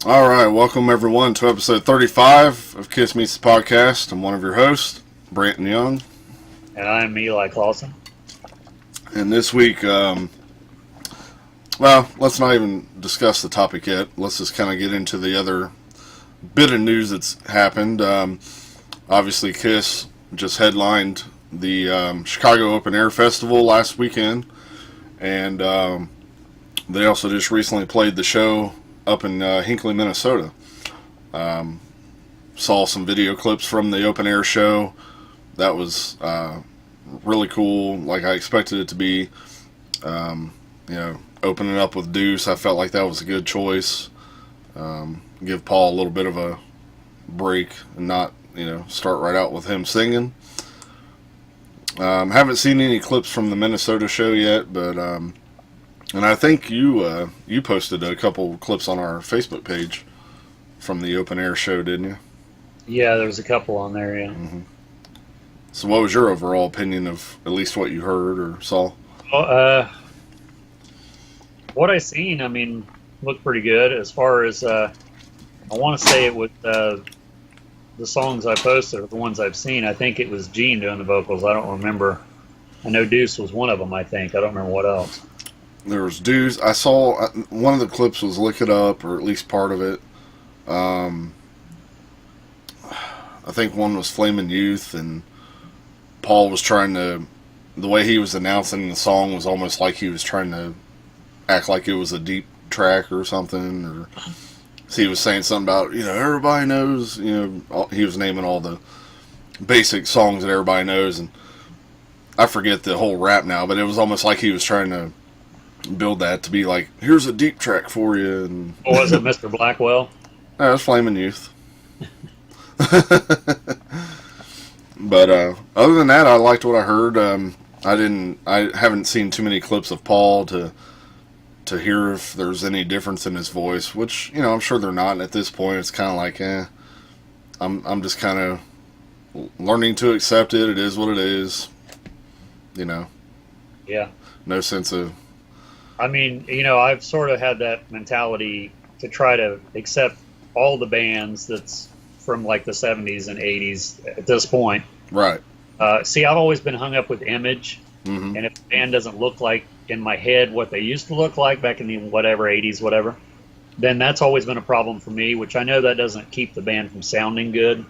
All right, welcome everyone to episode 35 of Kiss Meets the Podcast. I'm one of your hosts, Branton Young. And I'm Eli Clausen. And this week, let's not even discuss the topic yet. Let's just kind of get into the other bit of news that's happened. Obviously, Kiss just headlined the Chicago Open Air Festival last weekend. And they also just recently played the show up in Hinckley, Minnesota. Saw some video clips from the open air show. That was really cool, like I expected it to be. Opening up with Deuce, I felt like that was a good choice. Give Paul a little bit of a break and not, start right out with him singing. Haven't seen any clips from the Minnesota show yet, but and I think you posted a couple clips on our Facebook page from the open air show, didn't you? Yeah, there was a couple on there, yeah. Mm-hmm. So what was your overall opinion of at least what you heard or saw? Well, what I seen, looked pretty good. As far as, I want to say it with the songs I posted, or the ones I've seen, I think it was Gene doing the vocals. I don't remember. I know Deuce was one of them, I think. I don't remember what else. There was Deuce. I saw one of the clips was Lick It Up, or at least part of it. I think one was Flamin' Youth, and Paul was trying to, the way he was announcing the song was almost like he was trying to act like it was a deep track or something, or so he was saying something about, everybody knows, he was naming all the basic songs that everybody knows, and I forget the whole rap now, but it was almost like he was trying to build that to be like, here's a deep track for you. And what was it, Mr. Blackwell? No, it was Flamin' Youth. But other than that, I liked what I heard. I haven't seen too many clips of Paul to hear if there's any difference in his voice, which, I'm sure they're not. And at this point, it's kind of like, I'm just kind of learning to accept it. It is what it is. Yeah. No sense of... I've sort of had that mentality to try to accept all the bands that's from like the 70s and 80s at this point. Right. I've always been hung up with image. Mm-hmm. And if the band doesn't look like in my head what they used to look like back in the 80s, whatever, then that's always been a problem for me, which I know that doesn't keep the band from sounding good.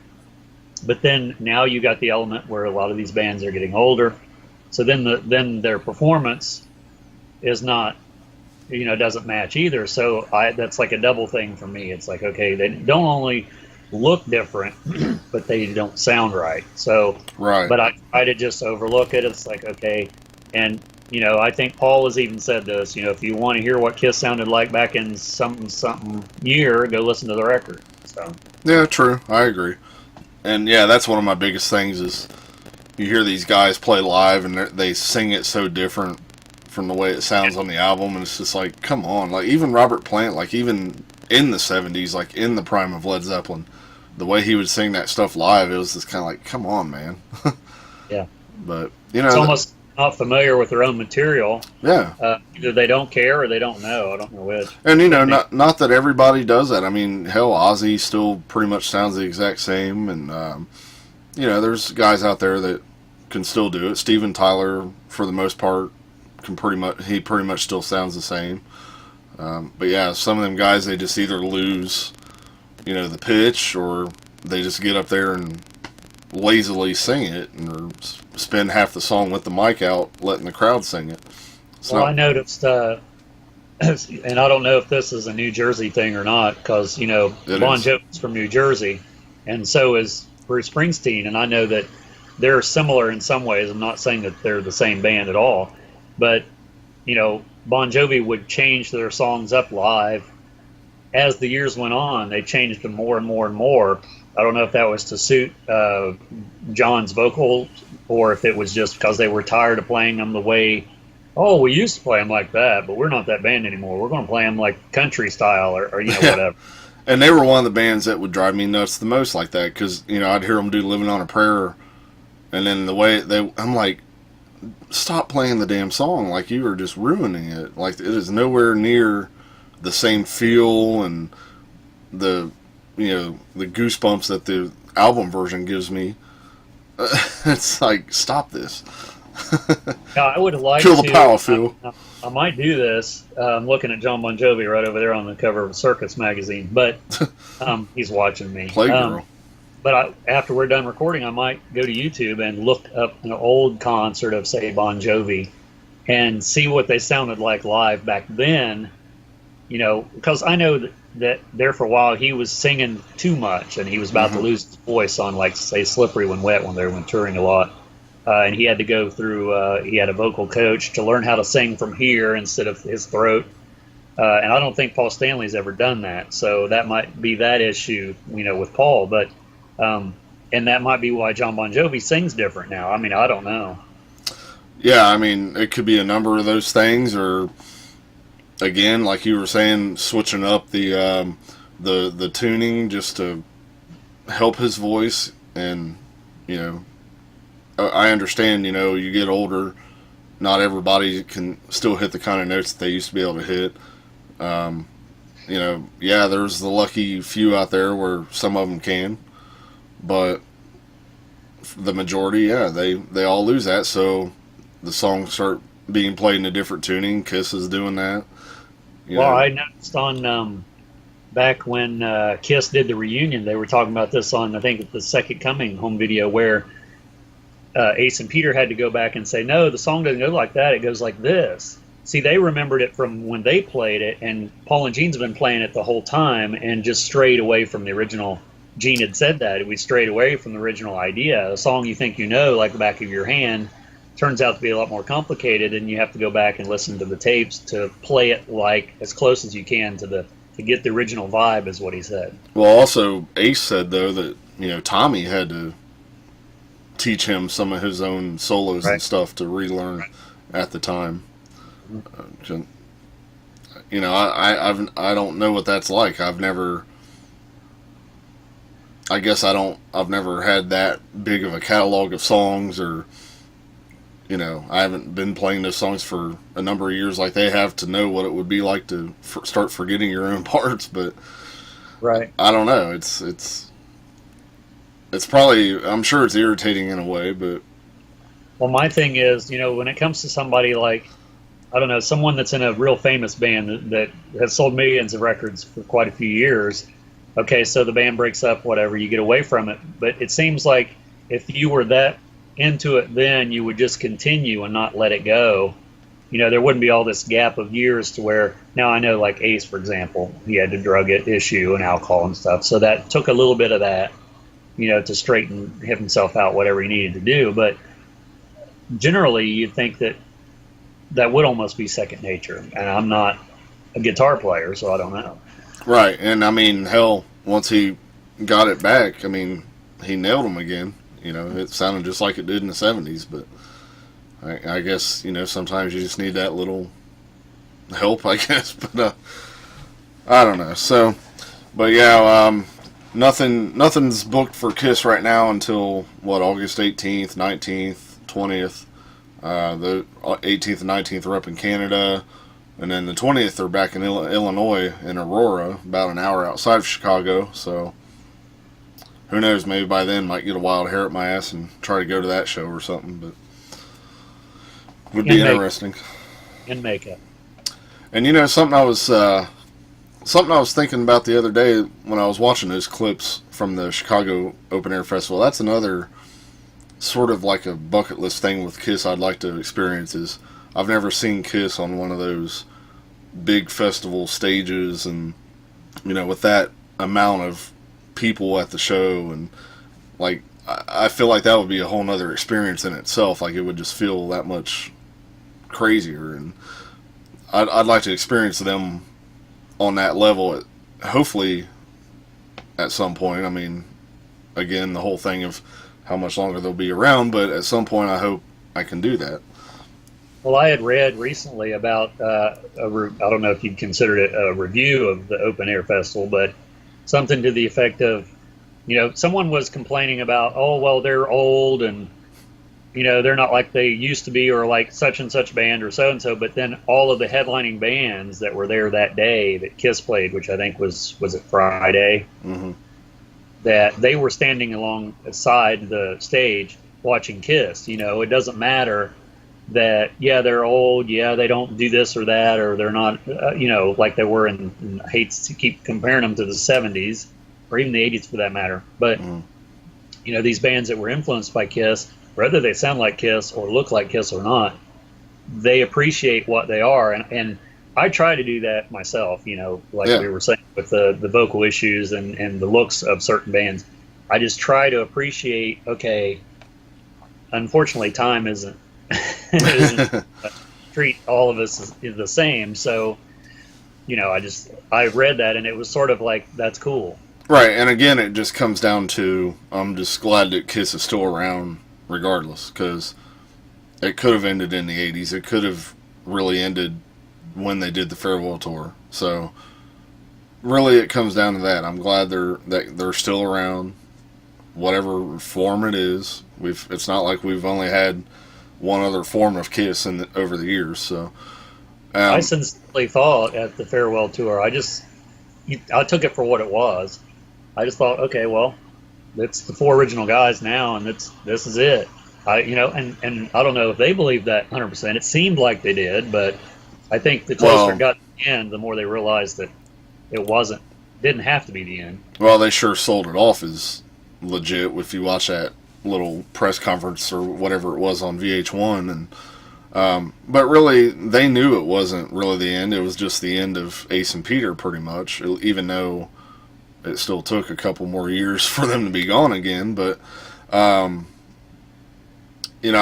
But then now you got the element where a lot of these bands are getting older. So then their performance is not, doesn't match either. So that's like a double thing for me. It's like, okay, they don't only look different, but they don't sound right. So, right. But I try to just overlook it. It's like, okay. And, I think Paul has even said this, if you want to hear what Kiss sounded like back in something year, go listen to the record. So. Yeah, true. I agree. And yeah, that's one of my biggest things is you hear these guys play live and they sing it so different from the way it sounds on the album, and it's just like, come on. Like, even Robert Plant, like, even in the 70s, like, in the prime of Led Zeppelin, the way he would sing that stuff live, it was just kind of like, come on, man. Yeah. But, it's almost not familiar with their own material. Yeah. Either they don't care or they don't know. I don't know which. And, not that everybody does that. I mean, hell, Ozzy still pretty much sounds the exact same, and, there's guys out there that can still do it. Steven Tyler, for the most part, he pretty much still sounds the same. But yeah, some of them guys, they just either lose, the pitch, or they just get up there and lazily sing it, or spend half the song with the mic out, letting the crowd sing it. I noticed, and I don't know if this is a New Jersey thing or not, because, Bon Jovi's from New Jersey, and so is Bruce Springsteen, and I know that they're similar in some ways. I'm not saying that they're the same band at all. But, Bon Jovi would change their songs up live. As the years went on, they changed them more and more and more. I don't know if that was to suit John's vocal, or if it was just because they were tired of playing them the way, we used to play them like that, but we're not that band anymore. We're going to play them like country style or whatever. And they were one of the bands that would drive me nuts the most like that, because, I'd hear them do Living on a Prayer, and then the way I'm like, stop playing the damn song. Like, you are just ruining it. Like, it is nowhere near the same feel and the the goosebumps that the album version gives me. It's like, stop this. Yeah, I would like Kill the to. power, Phil. I might do this. I'm looking at John Bon Jovi right over there on the cover of Circus magazine, but he's watching me. Playgirl. But after we're done recording, I might go to YouTube and look up an old concert of, say, Bon Jovi, and see what they sounded like live back then. Because I know that there for a while he was singing too much, and he was about to lose his voice on, like, say, Slippery When Wet when they were touring a lot. And he had to go through, he had a vocal coach to learn how to sing from here instead of his throat. And I don't think Paul Stanley's ever done that. So that might be that issue, with Paul. But, and that might be why John Bon Jovi sings different now. I mean, I don't know. Yeah, I mean, it could be a number of those things, or, again, like you were saying, switching up the tuning just to help his voice. And, I understand, you get older, not everybody can still hit the kind of notes that they used to be able to hit. Yeah, there's the lucky few out there where some of them can, but the majority, yeah, they all lose that, so the songs start being played in a different tuning. Kiss is doing that. I noticed on back when Kiss did the reunion, they were talking about this on, I think, the Second Coming home video, where Ace and Peter had to go back and say, no, the song doesn't go like that, it goes like this. See, they remembered it from when they played it, and Paul and Gene's been playing it the whole time and just strayed away from the original. Gene had said that. We strayed away from the original idea. A song you think like the back of your hand, turns out to be a lot more complicated, and you have to go back and listen to the tapes to play it like as close as you can to get the original vibe, is what he said. Well, also, Ace said, though, that, Tommy had to teach him some of his own solos and stuff to relearn at the time. I don't know what that's like. I've never had that big of a catalog of songs, or I haven't been playing those songs for a number of years like they have, to know what it would be like to start forgetting your own parts. But I don't know. It's probably, I'm sure it's irritating in a way, but... Well, my thing is, when it comes to somebody like, I don't know, someone that's in a real famous band that has sold millions of records for quite a few years, okay, so the band breaks up, whatever, you get away from it. But it seems like if you were that into it then, you would just continue and not let it go. There wouldn't be all this gap of years to where, now I know, like Ace, for example, he had a drug issue and alcohol and stuff, so that took a little bit of that, to straighten himself out, whatever he needed to do. But generally, you'd think that would almost be second nature. And I'm not a guitar player, so I don't know. Right. And I mean, hell, once he got it back, I mean, he nailed them again. It sounded just like it did in the 70s. But I guess, sometimes you just need that little help, I guess. But I don't know. So, but yeah, nothing's booked for Kiss right now until, August 18th, 19th, 20th. The 18th and 19th are up in Canada, and then the 20th they're back in Illinois, in Aurora, about an hour outside of Chicago. So who knows, maybe by then might get a wild hair up my ass and try to go to that show or something, but would be interesting. In makeup. And something I was thinking about the other day when I was watching those clips from the Chicago Open Air Festival. That's another sort of like a bucket list thing with Kiss I'd like to experience. Is I've never seen Kiss on one of those big festival stages, and with that amount of people at the show, and like I feel like that would be a whole nother experience in itself. Like, it would just feel that much crazier, and I'd like to experience them on that level, hopefully at some point. I mean, again, the whole thing of how much longer they'll be around, but at some point I hope I can do that. Well, I had read recently about, I don't know if you'd consider it a review of the Open Air Festival, but something to the effect of, someone was complaining about, oh, well, they're old and they're not like they used to be, or like such and such band or so and so. But then all of the headlining bands that were there that day that Kiss played, which I think was it Friday, Mm-hmm. that they were standing alongside the stage watching Kiss. It doesn't matter that, yeah, they're old, yeah, they don't do this or that, or they're not, like they were in, I hate to keep comparing them to the 70s or even the 80s for that matter. But, these bands that were influenced by Kiss, whether they sound like Kiss or look like Kiss or not, they appreciate what they are. And I try to do that myself, like we were saying with the vocal issues and the looks of certain bands. I just try to appreciate, okay, unfortunately, time isn't treat all of us is the same. So, I read that and it was sort of like, that's cool. Right, and again, it just comes down to, I'm just glad that Kiss is still around regardless, because it could have ended in the 80s. It could have really ended when they did the farewell tour. So, really, it comes down to that. I'm glad they're still around, whatever form it is. It's not like we've only had one other form of Kiss over the years. So, I sincerely thought at the farewell tour, I took it for what it was. I just thought, okay, well, it's the four original guys now, and this is it. And I don't know if they believed that 100%. It seemed like they did, but I think the closer it got to the end, the more they realized that didn't have to be the end. Well, they sure sold it off as legit if you watch that little press conference or whatever it was on VH1. And but really, they knew it wasn't really the end. It was just the end of Ace and Peter, pretty much, even though it still took a couple more years for them to be gone again. But and when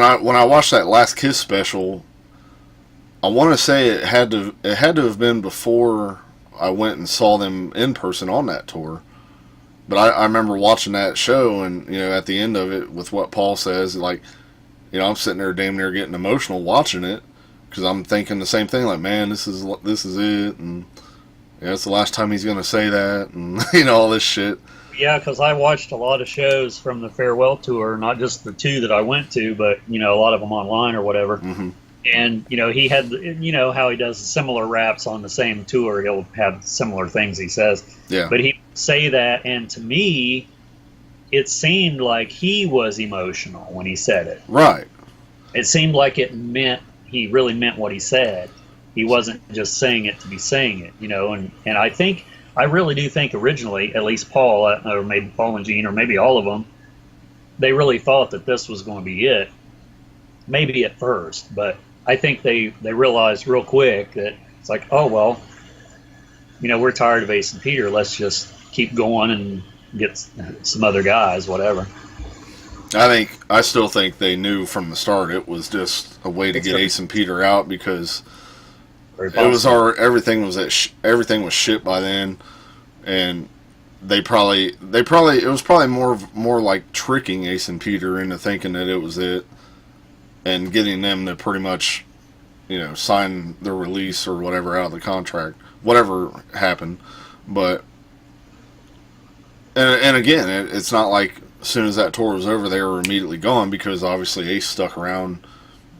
I watched that last Kiss special, I want to say it had to have been before I went and saw them in person on that tour. But I remember watching that show, and at the end of it, with what Paul says, like, I'm sitting there damn near getting emotional watching it, because I'm thinking the same thing, like, man, this is it, and it's the last time he's gonna say that, and all this shit. Yeah, because I watched a lot of shows from the farewell tour, not just the two that I went to, but a lot of them online or whatever. Mm-hmm. And he had, how he does similar raps on the same tour. He'll have similar things he says. Yeah. But he would say that, and to me, it seemed like he was emotional when he said it. Right. It seemed like he really meant what he said. He wasn't just saying it to be saying it, And I really do think originally, at least Paul, or maybe Paul and Gene, or maybe all of them, they really thought that this was going to be it. Maybe at first, but I think they realized real quick that it's like, oh, well, we're tired of Ace and Peter. Let's just keep going and get some other guys, whatever. I still think they knew from the start it was just a way to get Ace and Peter out, because it was everything was shit by then, and it was probably more like tricking Ace and Peter into thinking that it was it, and getting them to pretty much, sign their release or whatever out of the contract, whatever happened. But and again, it's not like as soon as that tour was over, they were immediately gone, because obviously Ace stuck around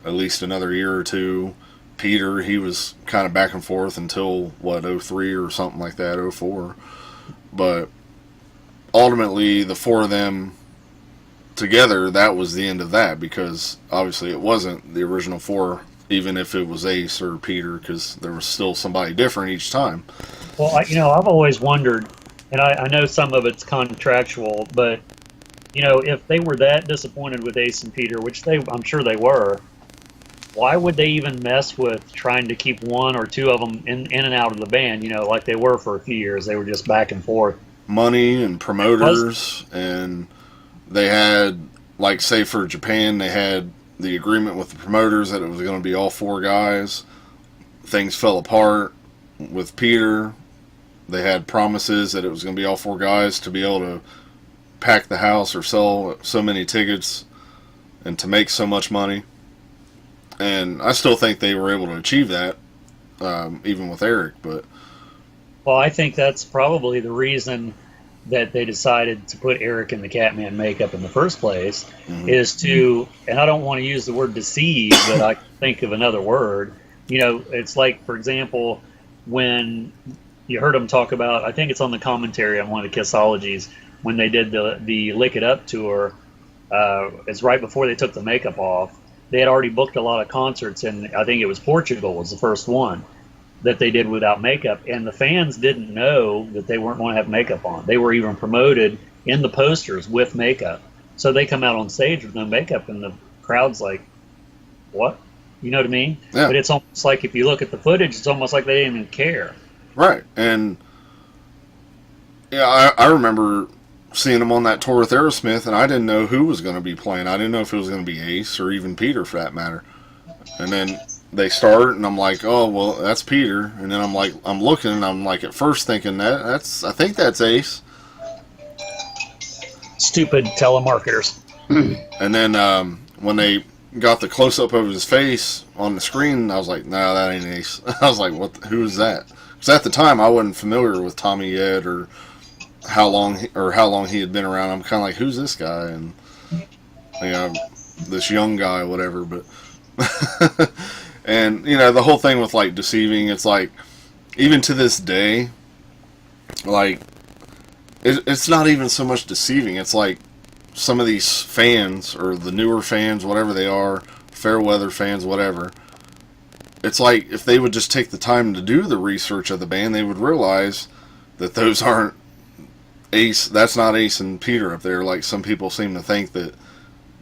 at least another year or two. Peter, he was kind of back and forth until, 03 or something like that, 04. But ultimately, the four of them together, that was the end of that, because obviously it wasn't the original four, even if it was Ace or Peter, because there was still somebody different each time. Well, I've always wondered, and I know some of it's contractual, but if they were that disappointed with Ace and Peter, which I'm sure they were, why would they even mess with trying to keep one or two of them in and out of the band? Like they were for a few years. They were just back and forth. Money and promoters, and they had, like, say for Japan, they had the agreement with the promoters that it was going to be all four guys. Things fell apart with Peter. They had promises that it was going to be all four guys to be able to pack the house or sell so many tickets and to make so much money. And I still think they were able to achieve that, even with Eric. But well, I think that's probably the reason that they decided to put Eric in the Catman makeup in the first place Mm-hmm. is to, and I don't want to use the word deceive, but I can think of another word. It's like, for example, when you heard them talk about, I think it's on the commentary on one of the Kissologies, when they did the Lick It Up tour, it's right before they took the makeup off. They had already booked a lot of concerts, and I think it was Portugal was the first one that they did without makeup, and the fans didn't know that they weren't going to have makeup on. They were even promoted in the posters with makeup. So they come out on stage with no makeup, and the crowd's like, what? You know what I mean? Yeah. But it's almost like, if you look at the footage, it's almost like they didn't even care. Right. And yeah, I remember seeing him on that tour with Aerosmith, and I didn't know who was going to be playing. I didn't know if it was going to be Ace or even Peter, for that matter. And then they start, and I'm like, oh, well, that's Peter. And then I'm looking, and I'm like, at first thinking I think that's Ace. Stupid telemarketers. And then when they got the close up of his face on the screen, I was like, no, that ain't Ace. I was like, who is that? Because at the time, I wasn't familiar with Tommy yet, or how long he had been around. I'm kind of like, who's this guy? And this young guy, whatever. But and the whole thing with like deceiving, it's like, even to this day, like it's not even so much deceiving. It's like some of these fans, or the newer fans, whatever they are, fair weather fans, whatever. It's like, if they would just take the time to do the research of the band, they would realize that those aren't Ace. That's not Ace and Peter up there. Like, some people seem to think that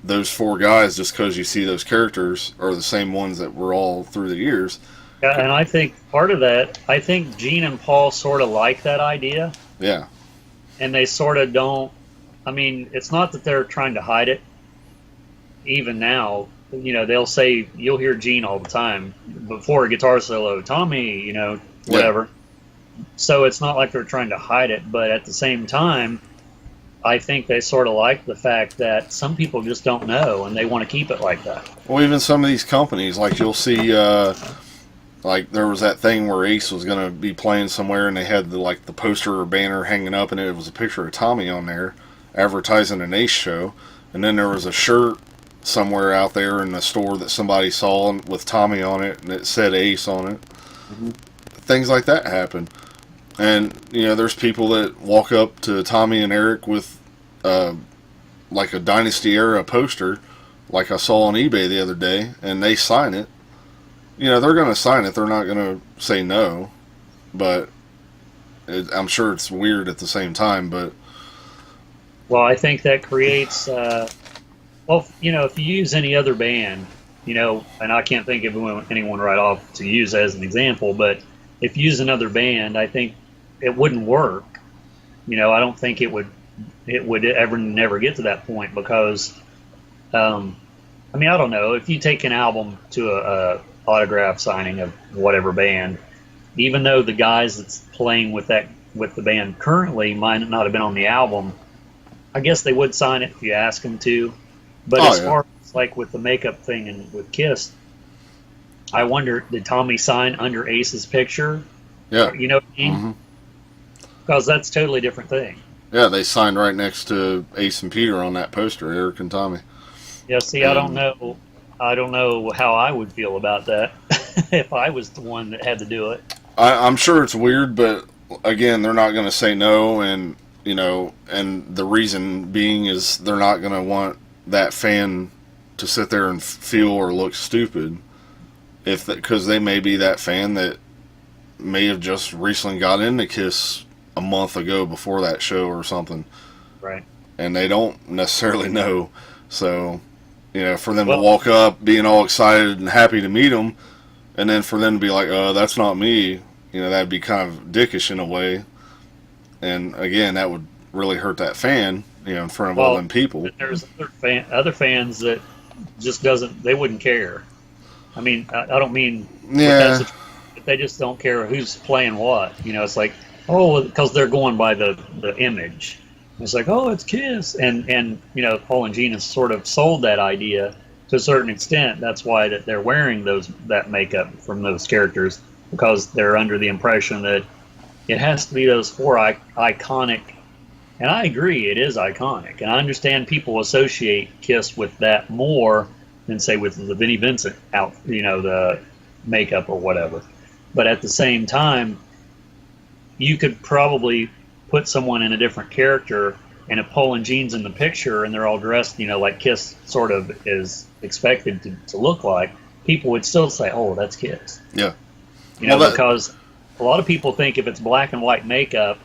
those four guys, just because you see those characters, are the same ones that were all through the years. Yeah, and I think part of that, I think Gene and Paul sort of like that idea. Yeah. And they sort of don't. I mean, it's not that they're trying to hide it. Even now, they'll say, you'll hear Gene all the time before a guitar solo, Tommy, whatever. Yeah. So it's not like they're trying to hide it, but at the same time, I think they sort of like the fact that some people just don't know, and they want to keep it like that. Well, even some of these companies, like, you'll see, like, there was that thing where Ace was going to be playing somewhere, and they had the poster or banner hanging up, and it was a picture of Tommy on there, advertising an Ace show. And then there was a shirt somewhere out there in the store that somebody saw with Tommy on it, and it said Ace on it. Mm-hmm. Things like that happen. And, there's people that walk up to Tommy and Eric with, like a Dynasty era poster, like I saw on eBay the other day, and they sign it. They're going to sign it. They're not going to say no. But I'm sure it's weird at the same time, but... Well, I think that creates... if you use any other band, and I can't think of anyone right off to use as an example, but if you use another band, I think it wouldn't work. I don't think it would ever never get to that point, because, I don't know, if you take an album to a autograph signing of whatever band, even though the guys that's playing with the band currently might not have been on the album, I guess they would sign it if you ask them to. But far as like with the makeup thing and with Kiss, I wonder, did Tommy sign under Ace's picture? Yeah. You know what I mean? Mm-hmm. Because that's a totally different thing. Yeah, they signed right next to Ace and Peter on that poster, Eric and Tommy. Yeah, see, I don't know how I would feel about that if I was the one that had to do it. I'm sure it's weird, but again, they're not going to say no, and and the reason being is they're not going to want that fan to sit there and feel or look stupid, because they may be that fan that may have just recently got into Kiss a month ago before that show or something, right? And they don't necessarily know. So, for them to walk up being all excited and happy to meet them, and then for them to be like, that's not me, that'd be kind of dickish in a way. And again, that would really hurt that fan, in front of all them people. There's other fans that just they wouldn't care. I mean, I don't mean, they just don't care who's playing what. It's like, because they're going by the image. It's like, it's Kiss, and Paul and Gene has sort of sold that idea to a certain extent. That's why that they're wearing that makeup from those characters, because they're under the impression that it has to be those four iconic And I agree, it is iconic. And I understand people associate Kiss with that more than, say, with the Vinnie Vincent out, the makeup or whatever. But at the same time, you could probably put someone in a different character and a Paul and Jean's in the picture and they're all dressed, like Kiss sort of is expected to look like, people would still say, oh, that's Kiss. Yeah. Because a lot of people think if it's black and white makeup,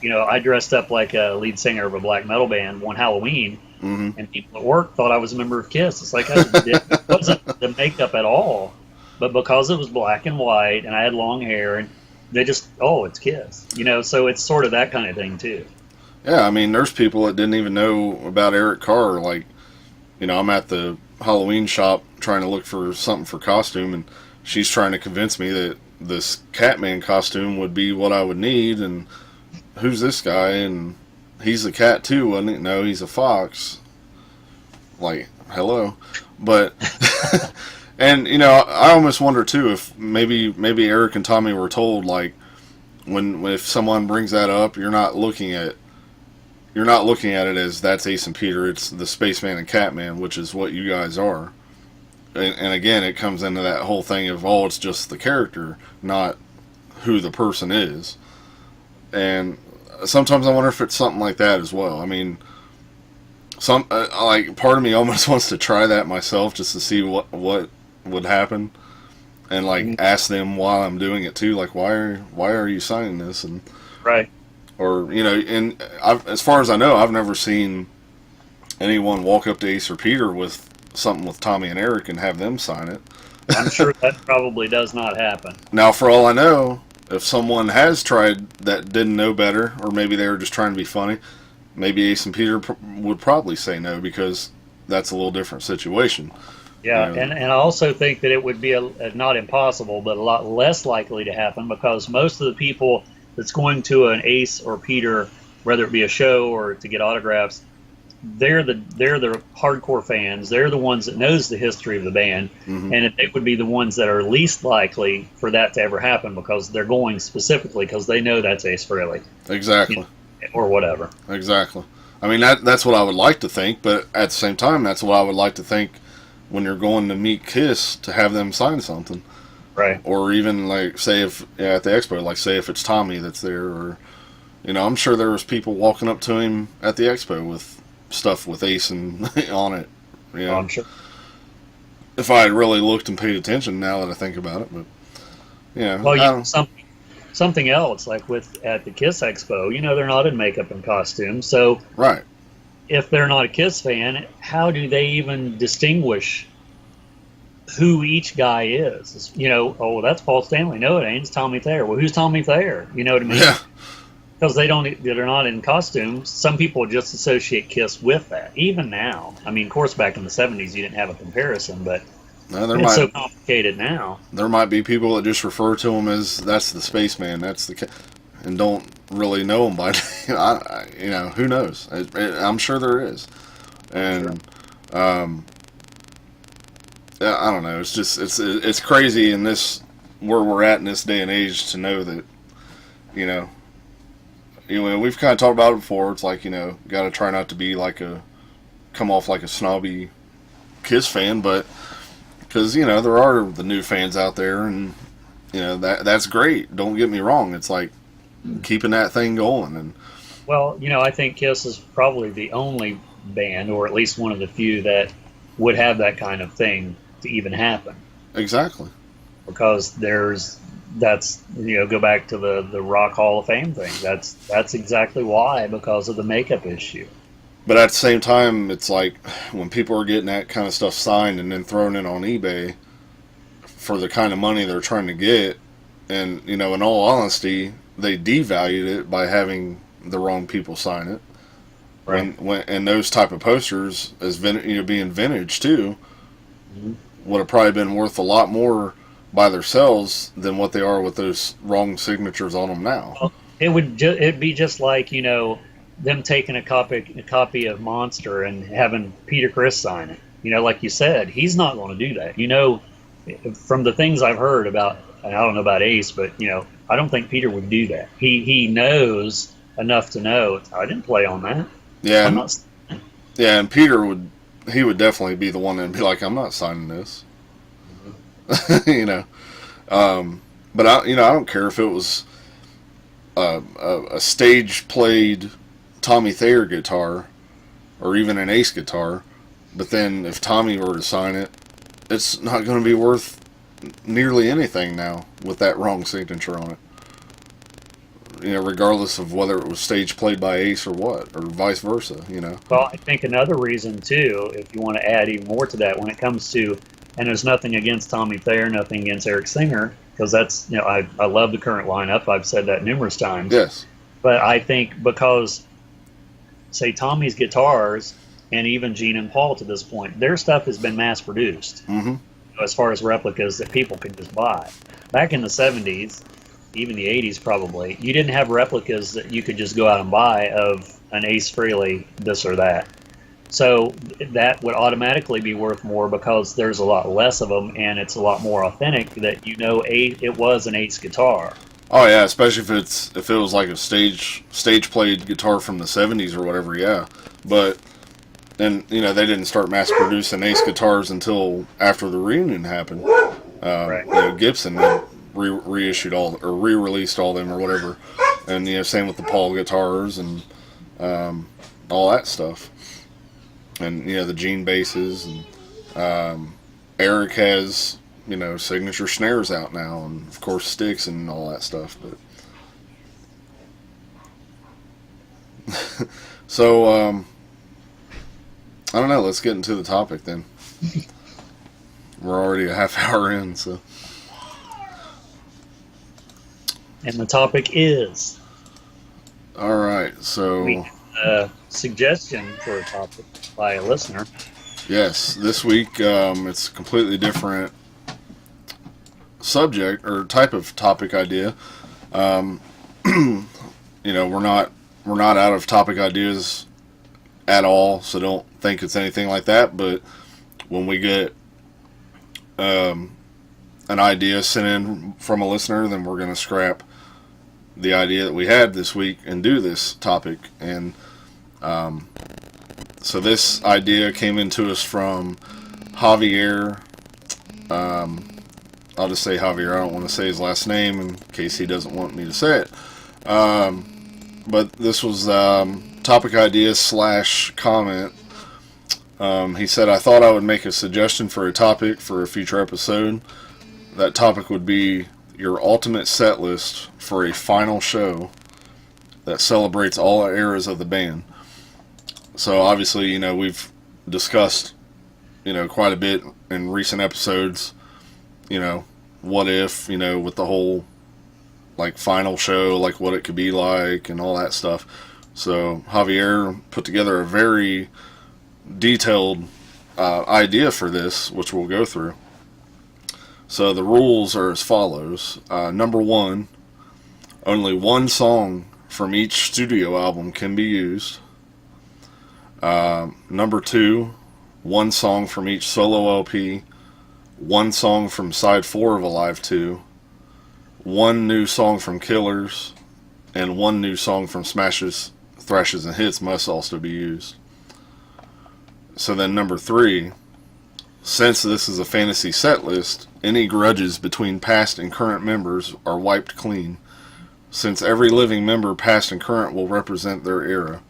I dressed up like a lead singer of a black metal band one Halloween, and people at work thought I was a member of Kiss. It's like, it wasn't the makeup at all, but because it was black and white and I had long hair, and they just, oh, it's Kiss. So it's sort of that kind of thing too. Yeah, I mean, there's people that didn't even know about Eric Carr. Like, I'm at the Halloween shop trying to look for something for costume, and she's trying to convince me that this Catman costume would be what I would need, and who's this guy? And he's a cat too, wasn't he? No, he's a fox. Like, hello. But, and, I almost wonder too if maybe Eric and Tommy were told, like, if someone brings that up, you're not looking at it as that's Ace and Peter. It's the Spaceman and Catman, which is what you guys are. And again, it comes into that whole thing of, oh, it's just the character, not who the person is. And sometimes I wonder if it's something like that as well. I mean, part of me almost wants to try that myself just to see what would happen, and ask them while I'm doing it too. Like, why are you signing this? And right. Or, and as far as I know, I've never seen anyone walk up to Ace or Peter with something with Tommy and Eric and have them sign it. I'm sure that probably does not happen. Now, for all I know, if someone has tried that didn't know better, or maybe they were just trying to be funny, maybe Ace and Peter would probably say no, because that's a little different situation. Yeah, and I also think that it would be not impossible, but a lot less likely to happen, because most of the people that's going to an Ace or Peter, whether it be a show or to get autographs, they're the hardcore fans. They're the ones that knows the history of the band, and they would be the ones that are least likely for that to ever happen, because they're going specifically because they know that's Ace Frehley. Exactly. Or whatever. Exactly. I mean, that's what I would like to think, but at the same time, that's what I would like to think when you're going to meet Kiss, to have them sign something. Right. Or even, say if at the expo, say if it's Tommy that's there, or, I'm sure there was people walking up to him at the expo with stuff with Ace and on it. Oh, I'm sure. If I had really looked and paid attention, now that I think about it, but well, something else, like at the Kiss Expo, they're not in makeup and costume, so right. If they're not a Kiss fan, how do they even distinguish who each guy is? Oh, that's Paul Stanley. No, it ain't. It's Tommy Thayer. Well, who's Tommy Thayer? You know what I mean? Yeah. Because they're not in costumes. Some people just associate Kiss with that. Even now, I mean, of course, back in the '70s, you didn't have a comparison, but it's so complicated now. There might be people that just refer to him as that's the Spaceman, and don't really know him by name. Who knows? I'm sure there is, and I don't know. It's just it's crazy in this where we're at in this day and age to know that we've kind of talked about it before. It's like, got to try not to come off like a snobby Kiss fan, but because there are the new fans out there, and that's great. Don't get me wrong. It's like keeping that thing going. And well, I think Kiss is probably the only band, or at least one of the few, that would have that kind of thing to even happen. Exactly. Because go back to the Rock Hall of Fame thing. That's exactly why, because of the makeup issue. But at the same time, it's like when people are getting that kind of stuff signed and then thrown in on eBay for the kind of money they're trying to get, and in all honesty, they devalued it by having the wrong people sign it. Right. And those type of posters, as being vintage too, would have probably been worth a lot more by themselves than what they are with those wrong signatures on them now. Well, it'd be just like them taking a copy of Monster and having Peter Criss sign it. Like you said, he's not going to do that. From the things I've heard about, and I don't know about Ace, but I don't think Peter would do that. He knows enough to know I didn't play on that. Yeah, I'm and, not. yeah, and Peter would definitely be the one that'd be like, I'm not signing this. you know, but I don't care if it was a stage played Tommy Thayer guitar or even an Ace guitar. But then if Tommy were to sign it, it's not going to be worth nearly anything now with that wrong signature on it. Regardless of whether it was stage played by Ace or what, or vice versa. Well, I think another reason too, if you want to add even more to that, when it comes to, and there's nothing against Tommy Thayer, nothing against Eric Singer, because that's, I love the current lineup. I've said that numerous times. Yes. But I think because, say, Tommy's guitars and even Gene and Paul to this point, their stuff has been mass produced. Mm-hmm. As far as replicas that people could just buy. Back in the 70s, even the 80s probably, you didn't have replicas that you could just go out and buy of an Ace Frehley this or that. So that would automatically be worth more because there's a lot less of them and it's a lot more authentic that it was an Ace guitar. Oh yeah, especially if it was like a stage played guitar from the 70s or whatever, yeah. But then they didn't start mass producing Ace guitars until after the reunion happened. Right. Gibson reissued re-released all them or whatever, and same with the Paul guitars and all that stuff, and the Gene basses, and Eric has signature snares out now, and of course sticks and all that stuff. But so I don't know. Let's get into the topic then. We're already a half hour in, so. And the topic is. All right, so. We have a suggestion for a topic by a listener. Yes, this week it's a completely different subject or type of topic idea. We're not out of topic ideas at all, so don't think it's anything like that. But when we get an idea sent in from a listener, then we're going to scrap the idea that we had this week and do this topic. And so this idea came into us from Javier. I'll just say Javier. I don't want to say his last name in case he doesn't want me to say it. But this was topic idea / comment. He said, I thought I would make a suggestion for a topic for a future episode. That topic would be your ultimate set list for a final show that celebrates all eras of the band. So obviously, we've discussed, quite a bit in recent episodes, what if, with the whole, like, final show, like what it could be like and all that stuff. So Javier put together a very detailed idea for this, which we'll go through. So the rules are as follows. Number 1, only one song from each studio album can be used. Number 2, one song from each solo LP, one song from side 4 of Alive 2, one new song from Killers, and one new song from Smashes, Thrashes, and Hits must also be used. So then number 3, since this is a fantasy set list, any grudges between past and current members are wiped clean, since every living member, past and current, will represent their era.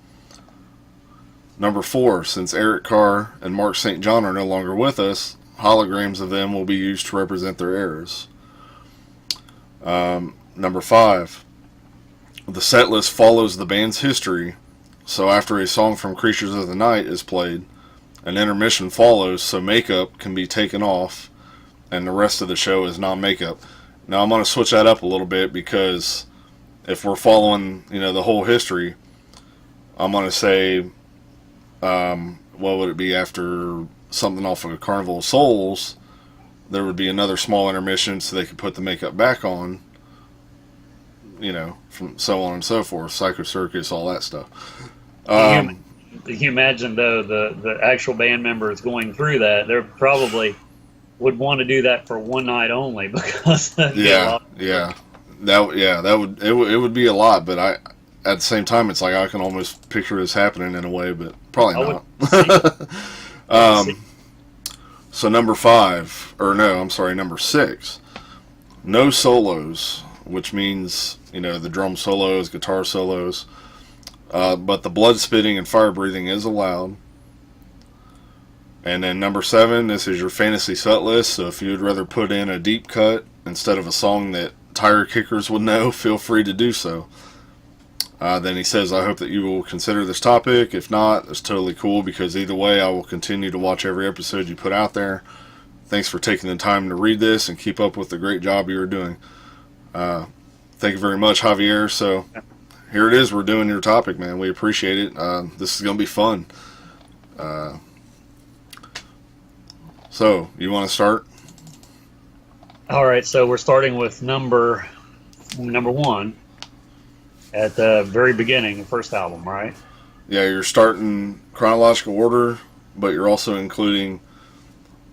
Number 4, since Eric Carr and Mark St. John are no longer with us, holograms of them will be used to represent their eras. Number 5, the set list follows the band's history, so after a song from Creatures of the Night is played, an intermission follows so makeup can be taken off and the rest of the show is non-makeup. Now I'm going to switch that up a little bit because if we're following, the whole history, I'm going to say, what would it be after something off of a Carnival of Souls, there would be another small intermission so they could put the makeup back on, from so on and so forth, Psycho Circus, all that stuff. Can you imagine, though, the actual band members going through that? They probably would want to do that for one night only because it would be a lot, but at the same time, it's like I can almost picture this happening in a way, but probably I would not. see it. So number 5, or no, I'm sorry, number 6, no solos, which means, the drum solos, guitar solos, but the blood spitting and fire breathing is allowed. And then number 7, this is your fantasy set list, so if you'd rather put in a deep cut instead of a song that tire kickers would know, feel free to do so. Then he says, I hope that you will consider this topic. If not, it's totally cool, because either way, I will continue to watch every episode you put out there. Thanks for taking the time to read this, and keep up with the great job you are doing. Thank you very much, Javier. So here it is. We're doing your topic, man. We appreciate it. This is going to be fun. So, you want to start? All right, so we're starting with number 1 at the very beginning, the first album, right? Yeah, you're starting chronological order, but you're also including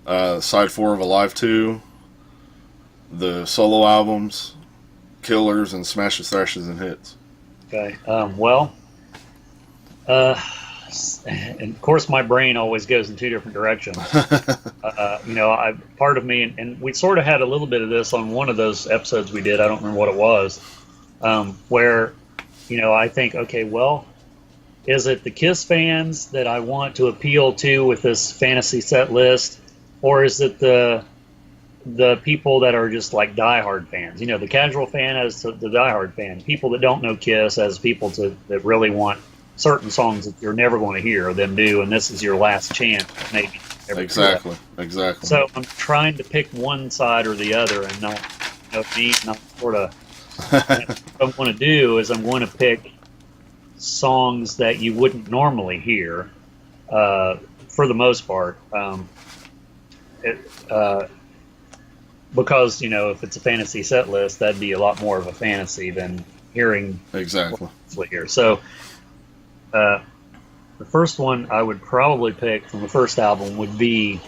side 4 of Alive 2, the solo albums, Killers, and Smashes, Thrashes, and Hits. Okay. And of course, my brain always goes in 2 different directions. Part of me, and we sort of had a little bit of this on one of those episodes we did. I don't remember what it was, where, I think, okay, well, is it the Kiss fans that I want to appeal to with this fantasy set list, or is it the people that are just like diehard fans? The casual fan as the diehard fan, people that don't know Kiss as people that really want certain songs that you're never going to hear them do, and this is your last chance, maybe. Exactly. So I'm trying to pick one side or the other, and not sort of. What I'm going to do is I'm going to pick songs that you wouldn't normally hear, for the most part. Because if it's a fantasy set list, that'd be a lot more of a fantasy than hearing exactly what here. So. The first one I would probably pick from the first album would be,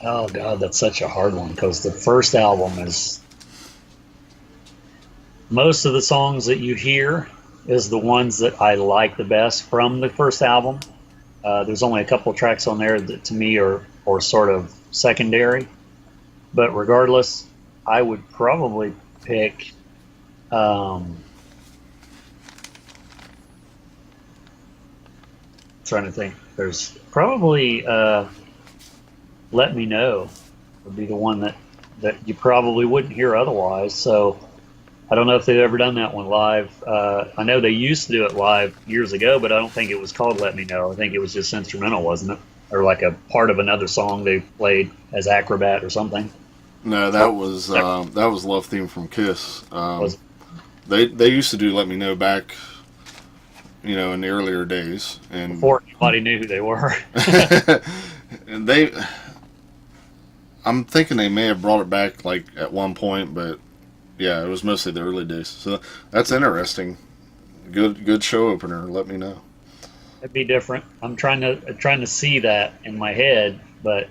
oh God, that's such a hard one, because the first album is, most of the songs that you hear is the ones that I like the best from the first album. There's only a couple of tracks on there that to me are sort of secondary, but regardless, I would probably pick, trying to think. There's probably Let Me Know would be the one that you probably wouldn't hear otherwise. So I don't know if they've ever done that one live. I know they used to do it live years ago, but I don't think it was called Let Me Know. I think it was just instrumental, wasn't it? Or like a part of another song they played as Acrobat or something. No, that was Love Theme from Kiss. They used to do Let Me Know back, in the earlier days, and before anybody knew who they were. And I'm thinking they may have brought it back like at one point, but yeah, it was mostly the early days. So that's interesting. Good show opener. Let Me Know. It'd be different. I'm trying to see that in my head, but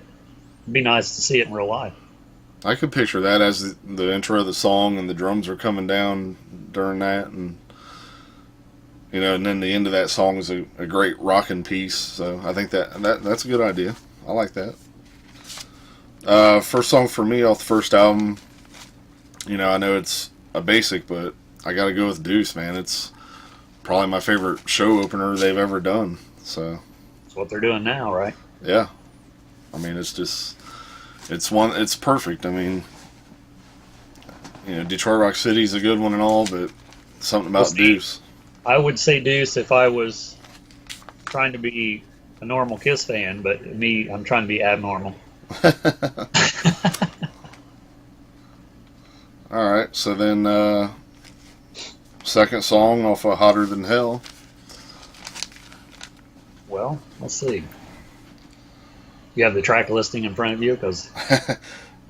it'd be nice to see it in real life. I could picture that as the intro of the song, and the drums are coming down during that, and and then the end of that song is a great rocking piece. So I think that's a good idea. I like that. First song for me off the first album, I know it's a basic, but I got to go with Deuce, man. It's probably my favorite show opener they've ever done. So that's what they're doing now, right? Yeah. I mean, it's perfect. I mean, Detroit Rock City's a good one and all, but something about Deuce. I would say Deuce if I was trying to be a normal Kiss fan, but I'm trying to be abnormal. All right, so then second song off of Hotter Than Hell. Well, let's see. You have the track listing in front of you? Because I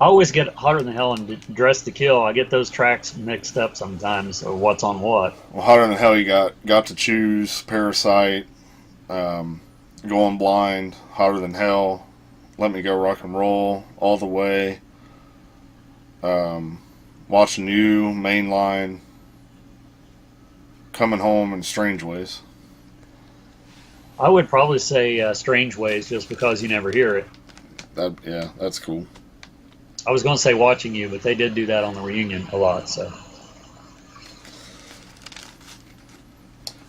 always get Hotter Than Hell and Dress to Kill. I get those tracks mixed up sometimes, or what's on what. Well, Hotter Than Hell, you got to choose, Parasite, Going Blind, Hotter Than Hell, Let Me Go Rock and Roll, All the Way, Watching You, Mainline, Coming Home and Strange Ways. I would probably say Strange Ways, just because you never hear it. Yeah, that's cool. I was going to say Watching You, but they did do that on the reunion a lot. So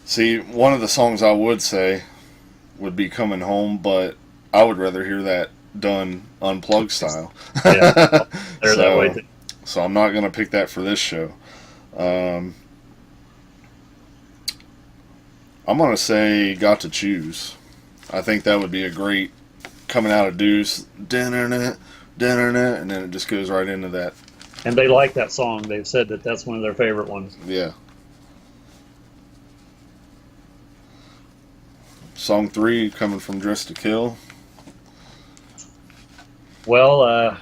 See, one of the songs I would say would be Coming Home, but I would rather hear that done unplugged style. yeah, they're that way so, too. so I'm not going to pick that for this show. I'm going to say Got to Choose. I think that would be a great coming out of Deuce, dinner, and then it just goes right into that. And they like that song. They've said that that's one of their favorite ones. Yeah. Song 3, coming from Dress to Kill. Well,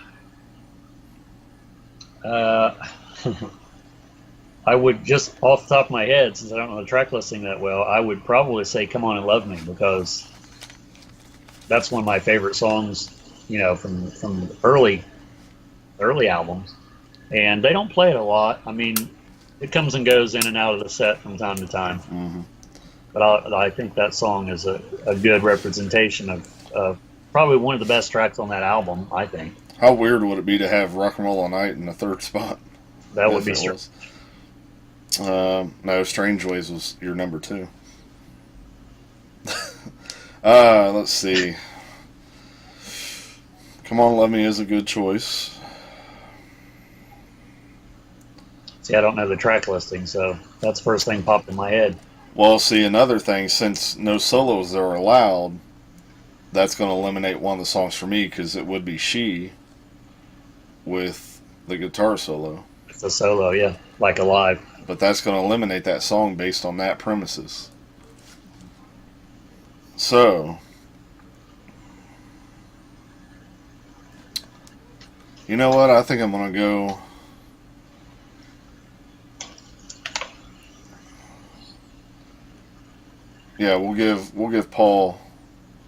I would, just off the top of my head, since I don't know the track listing that well, I would probably say "Come On and Love Me," because that's one of my favorite songs, from early albums. And they don't play it a lot. I mean, it comes and goes in and out of the set from time to time. Mm-hmm. But I think that song is a good representation of probably one of the best tracks on that album, I think. How weird would it be to have Rock and Roll All Night in the third spot? That would be strange. No, Strange Ways was your number 2. Let's see. Come On Love Me is a good choice. See, I don't know the track listing, so that's the first thing popped in my head. Well, see, another thing, since no solos are allowed, that's going to eliminate one of the songs for me, because it would be She with the guitar solo. It's a solo, yeah, like Alive. But that's going to eliminate that song based on that premises. So, you know what? I think I'm going to go. Yeah, we'll give Paul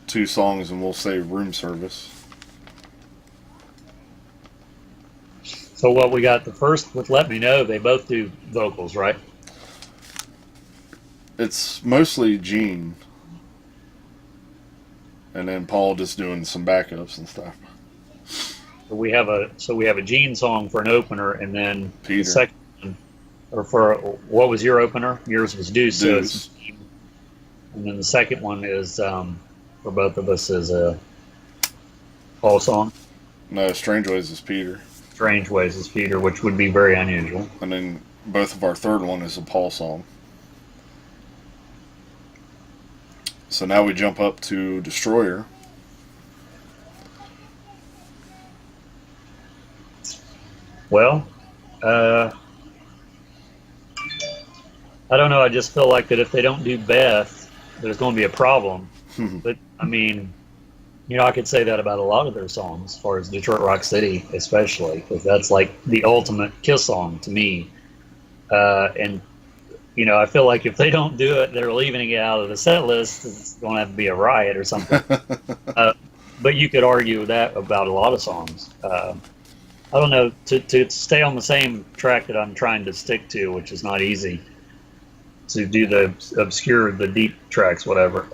2 songs, and we'll say Room Service. So what we got, the first with Let Me Know, they both do vocals, right? It's mostly Gene, and then Paul just doing some backups and stuff. So we have a Gene song for an opener, and then Peter. The second one, or for what was your opener? Yours was Deuce. So Deuce. and then the second one is for both of us is a Paul song. No, Strange Ways is Peter. Strange Ways is Peter, which would be very unusual. And then both of our third one is a Paul song. So now we jump up to Destroyer. Well, I don't know. I just feel like that if they don't do Beth, there's going to be a problem. But I mean, I could say that about a lot of their songs, as far as Detroit Rock City, especially, because that's like the ultimate Kiss song to me. And I feel like if they don't do it, they're leaving it out of the set list. It's going to have to be a riot or something. But you could argue that about a lot of songs. I don't know, to stay on the same track that I'm trying to stick to, which is not easy, to do the obscure, the deep tracks, whatever.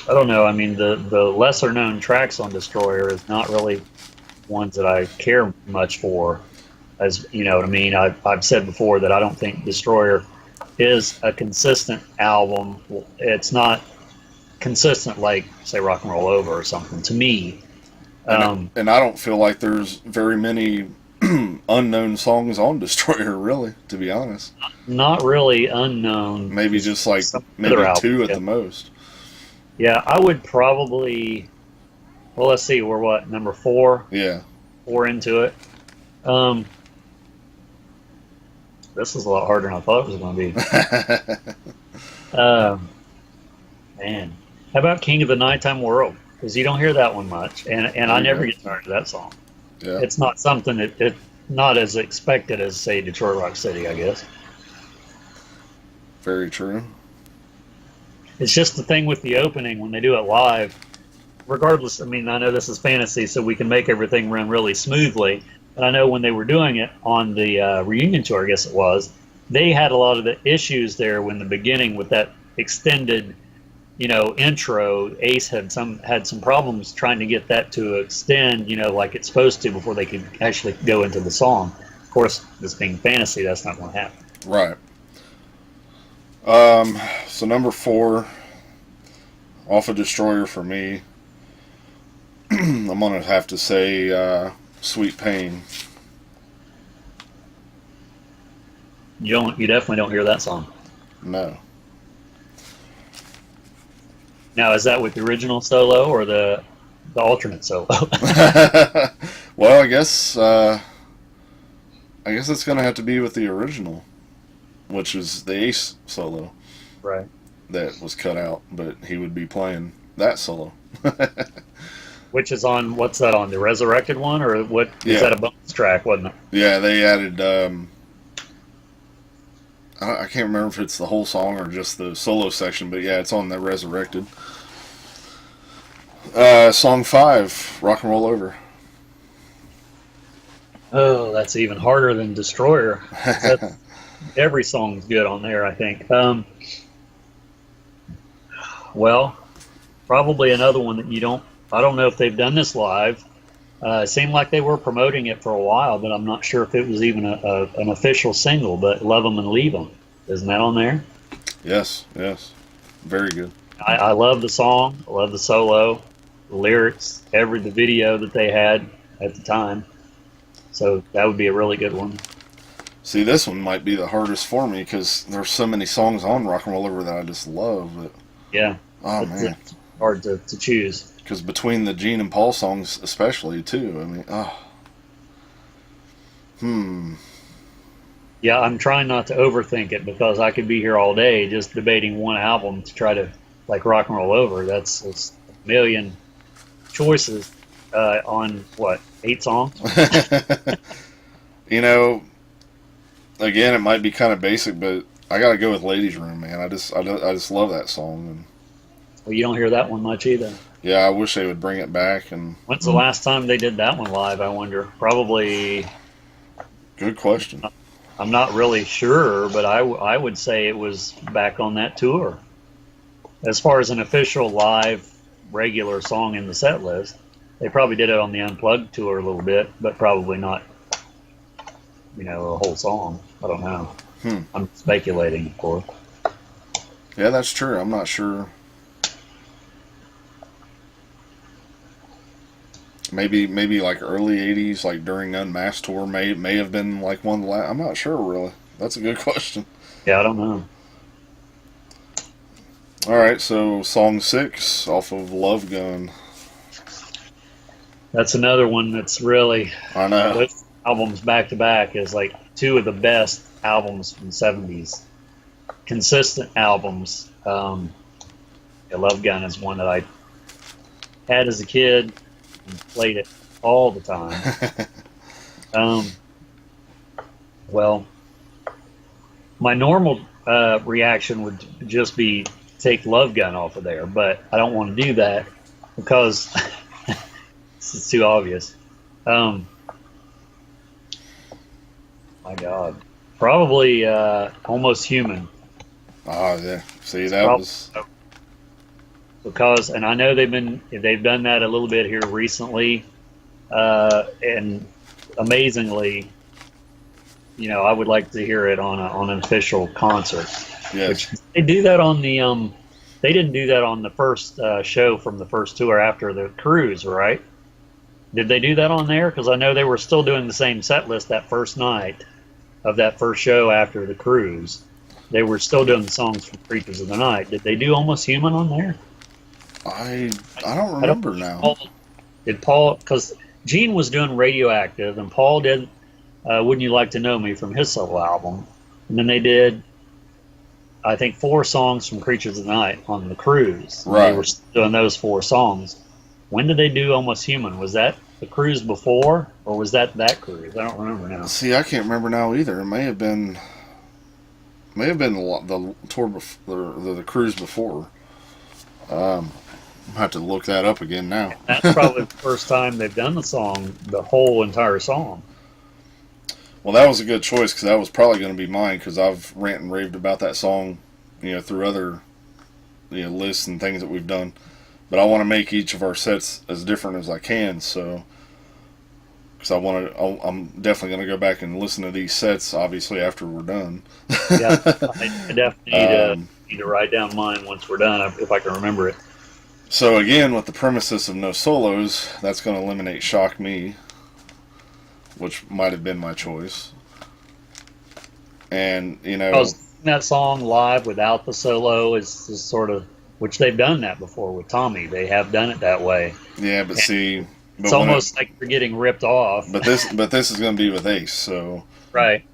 I don't know. I mean, the lesser known tracks on Destroyer is not really ones that I care much for. As you know what I mean? I've said before that I don't think Destroyer is a consistent album. It's not consistent like, say, Rock and Roll Over or something, to me. And I don't feel like there's very many unknown songs on Destroyer, really, to be honest. Not really unknown. Maybe just like maybe 2 at the most. Yeah, I would probably. Well, let's see. We're what, number 4? Yeah. 4 into it. This is a lot harder than I thought it was going to be. Man, how about King of the Nighttime World? Because you don't hear that one much, and I never get tired of that song. Yeah. It's not something that not as expected as, say, Detroit Rock City, I guess. Very true. It's just the thing with the opening when they do it live. Regardless, I mean, I know this is fantasy, so we can make everything run really smoothly. And I know when they were doing it on the reunion tour, I guess it was, they had a lot of the issues there in the beginning with that extended, intro. Ace had some problems trying to get that to extend, like it's supposed to before they could actually go into the song. Of course, this being fantasy, that's not going to happen. Right. So number 4, off a Destroyer for me. I'm gonna have to say Sweet Pain. You definitely don't hear that song. No. Now, is that with the original solo or the alternate solo? Well, I guess it's gonna have to be with the original, which is the Ace solo Right. that was cut out, but he would be playing that solo. Which is on, what's that on, the Resurrected one, or what is Yeah. that a bonus track, wasn't it? Yeah, they added. I can't remember if it's the whole song or just the solo section, but yeah, it's on the Resurrected. Song 5, Rock and Roll Over. Oh, that's even harder than Destroyer. That's, every song's good on there, I think. Well, probably another one that I don't know if they've done this live. It seemed like they were promoting it for a while, but I'm not sure if it was even an official single, but Love 'Em and Leave 'Em. Isn't that on there? Yes, very good. I love the song. I love the solo, the lyrics, the video that they had at the time. So that would be a really good one. See, this one might be the hardest for me because there's so many songs on Rock and Roll Over that I just love. But Yeah, oh man, it's hard to choose. because between the Gene and Paul songs, especially too, I mean, Yeah, I'm trying not to overthink it because I could be here all day just debating one album to try to like rock and roll over. It's a million choices on what, 8 songs? you know, again, it might be kind of basic, but I gotta go with Ladies Room, man. I just love that song, and Well, you don't hear that one much either. yeah, I wish they would bring it back. And When's the last time they did that one live, I wonder? Probably, good question. I'm not really sure, but I would say it was back on that tour. As far as an official live regular song in the set list, they probably did it on the Unplugged tour a little bit, but probably not, a whole song. I don't know. I'm speculating, of course. Yeah, that's true. I'm not sure. Maybe like early '80s, like during Unmasked tour, may have been like one of the last. I'm not sure really. That's a good question. Yeah, I don't know. All right, so song 6 off of Love Gun. That's another one that's really, I know. those albums back to back is like 2 of the best albums from the '70s. Consistent albums. Love Gun is one that I had as a kid and played it all the time. Well, my normal reaction would just be take Love Gun off of there, but I don't want to do that because it's too obvious. My God, probably Almost Human. Oh yeah, see that was Because, and I know they've done that a little bit here recently, and amazingly, I would like to hear it on an official concert. yes. Which they do that on the they didn't do that on the first show from the first tour after the cruise, right? Did they do that on there? Because I know they were still doing the same set list that first night of that first show after the cruise. They were still doing the songs from Creatures of the Night. Did they do Almost Human on there? I don't remember now. Did Paul? Because Gene was doing Radioactive, and Paul did Wouldn't You Like to Know Me from his solo album, and then they did, I think, 4 songs from Creatures of the Night on the cruise. Right. They were doing those 4 songs. When did they do Almost Human? Was that the cruise before, or was that cruise? I don't remember now. See, I can't remember now either. It may have been the tour before, the cruise before. I'll have to look that up again now. That's probably the first time they've done the song, the whole entire song. Well, that was a good choice because that was probably going to be mine because I've ranted and raved about that song, through other lists and things that we've done. But I want to make each of our sets as different as I can, so because I'm definitely going to go back and listen to these sets, obviously after we're done. Yeah, I definitely need to write down mine once we're done if I can remember it. So again, with the premises of no solos, that's going to eliminate "Shock Me," which might have been my choice. And that song live without the solo is sort of, which they've done that before with Tommy. They have done it that way. Yeah, but see, it's almost like you're getting ripped off. But this is going to be with Ace, so right.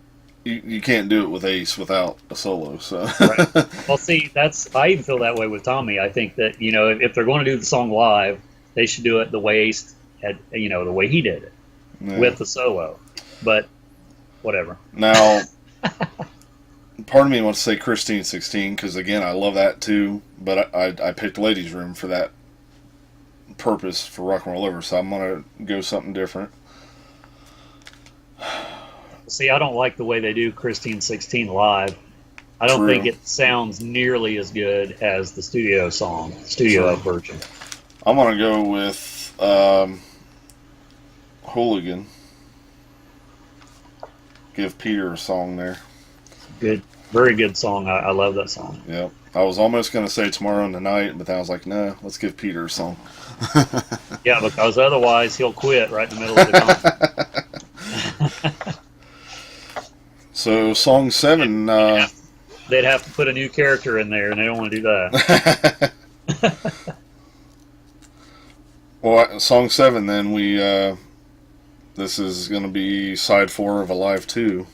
You can't do it with Ace without a solo. So right. Well, see, I even feel that way with Tommy. I think that if they're going to do the song live, they should do it the way Ace had, the way he did it with the solo. But whatever. Now, part of me wants to say Christine 16 because again, I love that too. But I picked Ladies Room for that purpose for Rock and Roll Over, so I'm gonna go something different. See, I don't like the way they do Christine 16 live. I don't think it sounds nearly as good as the studio version. I'm gonna go with Hooligan. Give Peter a song there. Good, very good song. I love that song. Yep. I was almost gonna say Tomorrow in the Night, but then I was like, no, let's give Peter a song. Yeah, because otherwise he'll quit right in the middle of the concert. So song 7, they'd have to put a new character in there, and they don't want to do that. Well, song 7, then this is going to be side 4 of Alive 2.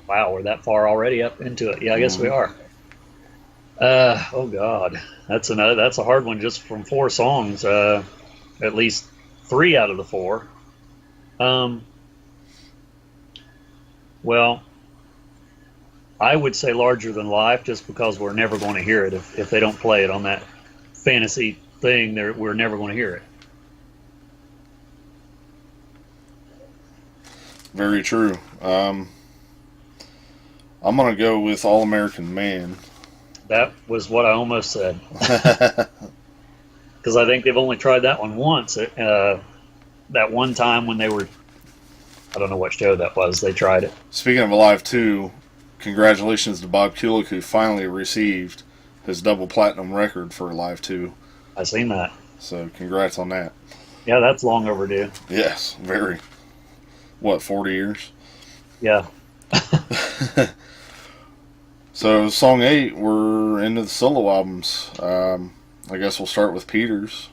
Wow, we're that far already up into it. Yeah, I guess we are. Oh God, that's a hard one just from 4 songs. At least 3 out of the 4. Well, I would say Larger Than Life just because we're never going to hear it. If they don't play it on that fantasy thing, we're never going to hear it. Very true. I'm going to go with All American Man. That was what I almost said. Because I think they've only tried that one once. That one time when they were, I don't know what show that was, they tried it. Speaking of Alive 2, congratulations to Bob Kulick, who finally received his double platinum record for Alive 2. I seen that. So congrats on that. Yeah, that's long overdue. Yes, very. What, 40 years? Yeah. So song 8, we're into the solo albums. I guess we'll start with Peter's.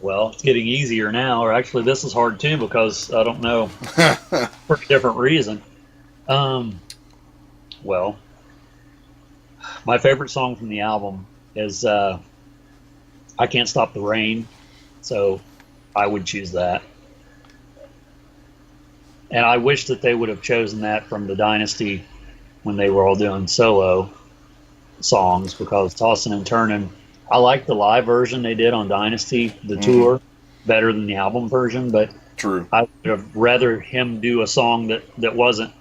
Well, it's getting easier now, or actually this is hard too because I don't know for a different reason. Well, my favorite song from the album is I Can't Stop the Rain, so I would choose that. And I wish that they would have chosen that from the Dynasty when they were all doing solo songs because Tossin' and Turnin', I like the live version they did on Dynasty, the tour, better than the album version, but True. I would have rather him do a song that wasn't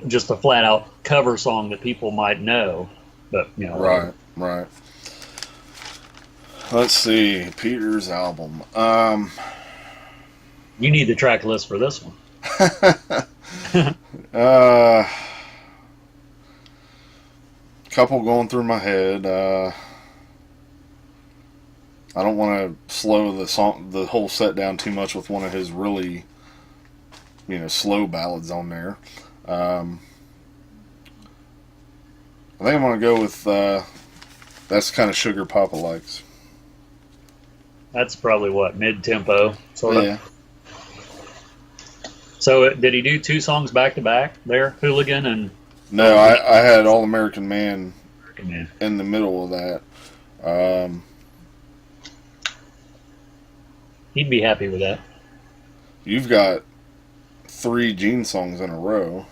just a flat out cover song that people might know. But Right. Let's see, Peter's album. You need the track list for this one. Couple going through my head. I don't want to slow the whole set down too much with one of his really, slow ballads on there. I think I'm going to go with That's the Kind of Sugar Papa Likes. That's probably what, mid-tempo, sort of. Yeah. So did he do 2 songs back to back there, Hooligan and? No, I had All American Man in the middle of that. He'd be happy with that. You've got 3 Gene songs in a row.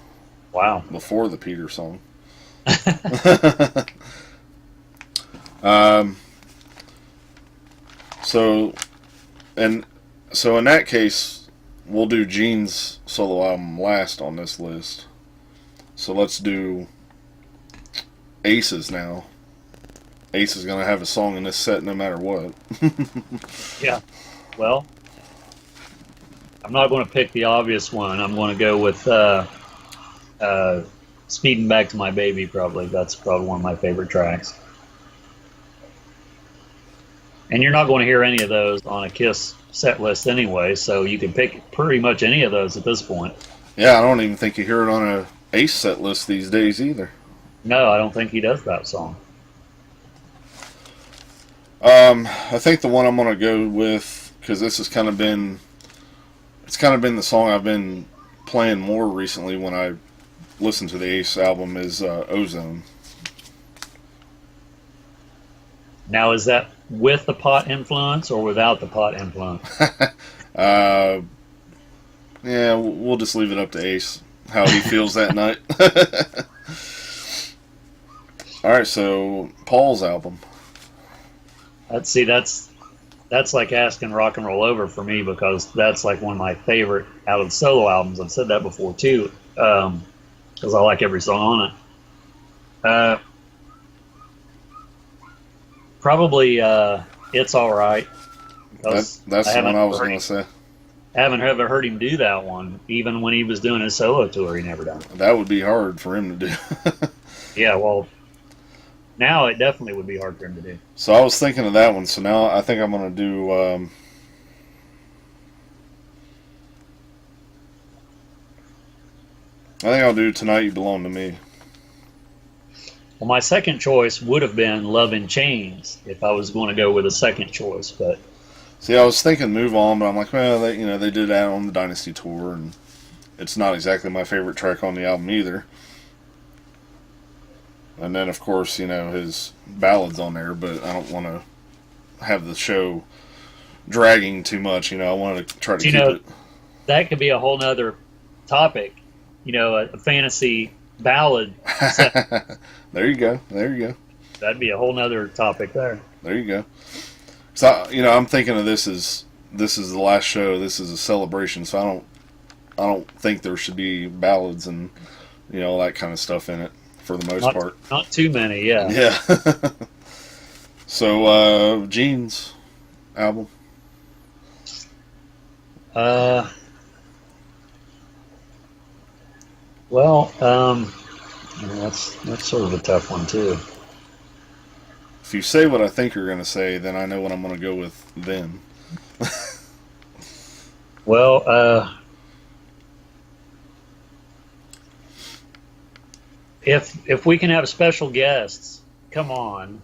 Wow. Before the Peter song. So in that case, we'll do Gene's solo album last on this list. So let's do Ace's now. Ace is going to have a song in this set no matter what. Yeah. Well, I'm not going to pick the obvious one. I'm going to go with Speeding Back to My Baby, probably. That's probably one of my favorite tracks. And you're not going to hear any of those on a Kiss set list anyway, so you can pick pretty much any of those at this point. Yeah, I don't even think you hear it on a Ace set list these days either. No, I don't think he does that song. I think the one I'm going to go with, because this has kind of been, it's kind of been the song I've been playing more recently when I listen to the Ace album, is Ozone. Now, is that with the pot influence or without the pot influence? Yeah, we'll just leave it up to Ace, how he feels that night. Alright, so Paul's album. That's like asking Rock and Roll Over for me, because that's like one of my favorite out of the solo albums. I've said that before too, because I like every song on it. Probably It's Alright. That's the one I was going to say. I haven't ever heard him do that one, even when he was doing his solo tour. He never done it. That would be hard for him to do. Yeah, well, now it definitely would be hard for him to do. So I was thinking of that one. So now I think I'm going to do. I think I'll do Tonight You Belong to Me. Well, my second choice would have been Love in Chains if I was going to go with a second choice, but. See, I was thinking Move On, but I'm like, well, they did that on the Dynasty tour, and it's not exactly my favorite track on the album either. And then, of course, his ballads on there, but I don't want to have the show dragging too much. I wanted to try to keep it. That could be a whole nother topic. A fantasy ballad set. There you go. That'd be a whole nother topic there. There you go. So I'm thinking of this as the last show. This is a celebration, so I don't think there should be ballads and all that kind of stuff in it for the most part. Not too many, yeah. Yeah. So Gene's album. Well, that's sort of a tough one too. If you say what I think you're going to say, then I know what I'm going to go with then. Well, if we can have special guests come on,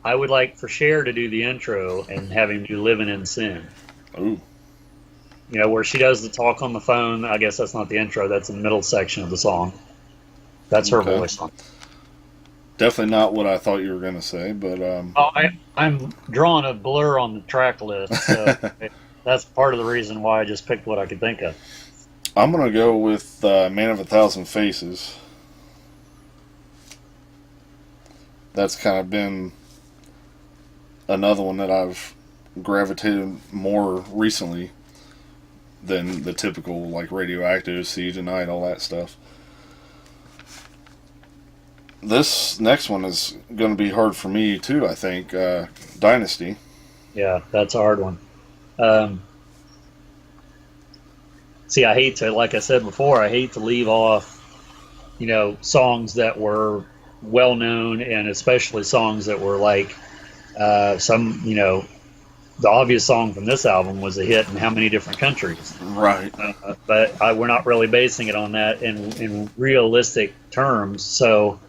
I would like for Cher to do the intro and have him do "Living in Sin." Ooh. Where she does the talk on the phone. I guess that's not the intro. That's the middle section of the song. That's her voice on. Definitely not what I thought you were going to say, but... I'm drawing a blur on the track list, so that's part of the reason why I just picked what I could think of. I'm going to go with Man of a Thousand Faces. That's kind of been another one that I've gravitated more recently than the typical, like, Radioactive, See You Tonight, all that stuff. This next one is going to be hard for me, too, I think. Dynasty. Yeah, that's a hard one. See, I hate to, like I said before, I hate to leave off, songs that were well-known, and especially songs that were like the obvious song from this album was a hit in how many different countries. Right. But we're not really basing it on that in realistic terms, so...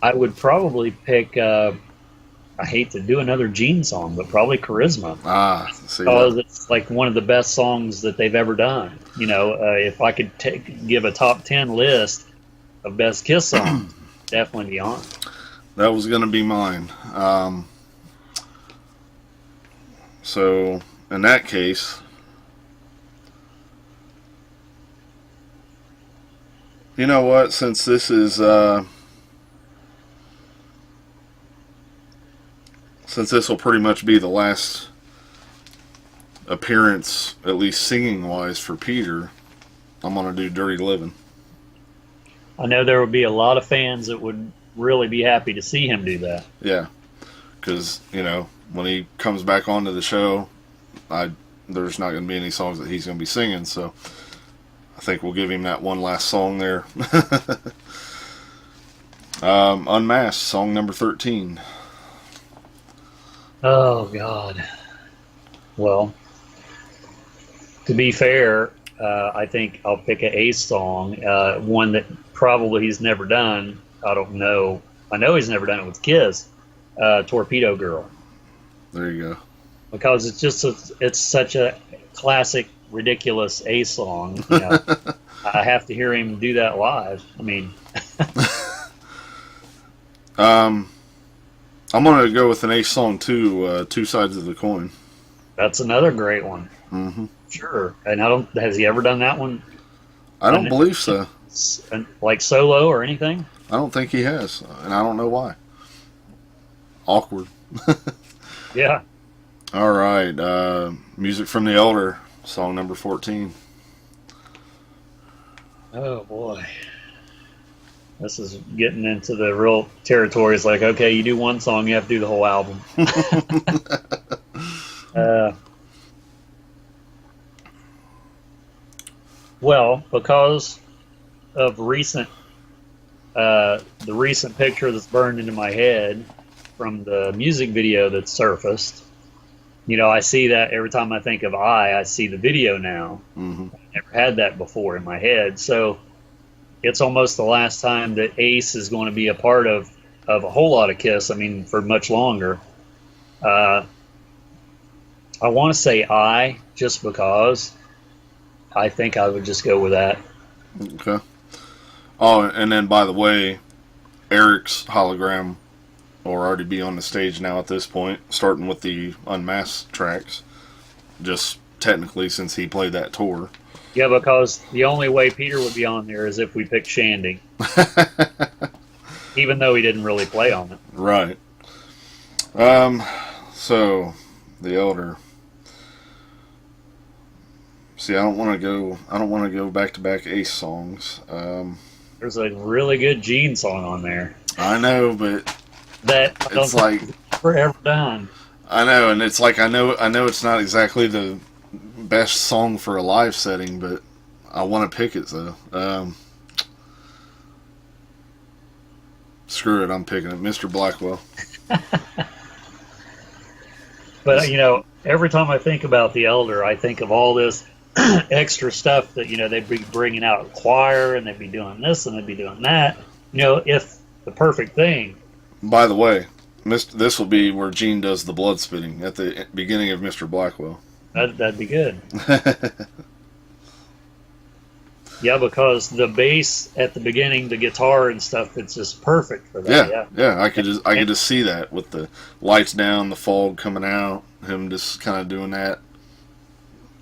I would probably pick, I hate to do another Gene song, but probably Charisma. See because that. it's like one of the best songs that they've ever done. If I could give a top 10 list of best Kiss songs, definitely be on. That was going to be mine. So, in that case, you know what, since this is... Since this will pretty much be the last appearance, at least singing wise, for Peter, I'm gonna do "Dirty Living." I know there would be a lot of fans that would really be happy to see him do that. Yeah, because when he comes back onto the show, there's not going to be any songs that he's going to be singing. So I think we'll give him that one last song there. Unmasked, song number 13. Oh God. Well, to be fair, I think I'll pick an Ace song, one that probably he's never done. I don't know. I know he's never done it with Kiss. Torpedo Girl. There you go. Because it's such a classic, ridiculous Ace song. I have to hear him do that live. I mean, I'm gonna go with an Ace song too. Two Sides of the Coin. that's another great one. Mm-hmm. Sure. And has he ever done that one? I don't believe so. Like solo or anything? I don't think he has, and I don't know why. Awkward. Yeah. All right. Music from the Elder, song number 14. Oh boy. This is getting into the real territories. Like, okay, you do one song, you have to do the whole album. Well, because of the recent picture that's burned into my head from the music video that surfaced, I see that every time I think of I see the video now. Mm-hmm. I never had that before in my head. So it's almost the last time that Ace is going to be a part of a whole lot of Kiss. I mean, for much longer. I want to say I, just because I think I would just go with that. Okay. Oh, and then by the way, Eric's hologram will already be on the stage now at this point, starting with the Unmasked tracks. Just technically, since he played that tour. Yeah, because the only way Peter would be on there is if we pick Shandy. Even though he didn't really play on it. Right. So, the Elder. See, I don't want to go back to back Ace songs. There's a really good Gene song on there. I know, but that it's like forever done. I know, and it's like I know it's not exactly the best song for a live setting, but I want to pick it though. Screw it, I'm picking it, Mr. Blackwell. But every time I think about the Elder, I think of all this extra stuff that they'd be bringing out a choir and they'd be doing this and they'd be doing that. If the perfect thing. By the way, this will be where Gene does the blood spitting at the beginning of Mr. Blackwell. That'd be good. Yeah, because the bass at the beginning, the guitar and stuff, it's just perfect for that. Yeah. I could just see that with the lights down, the fog coming out, him just kind of doing that.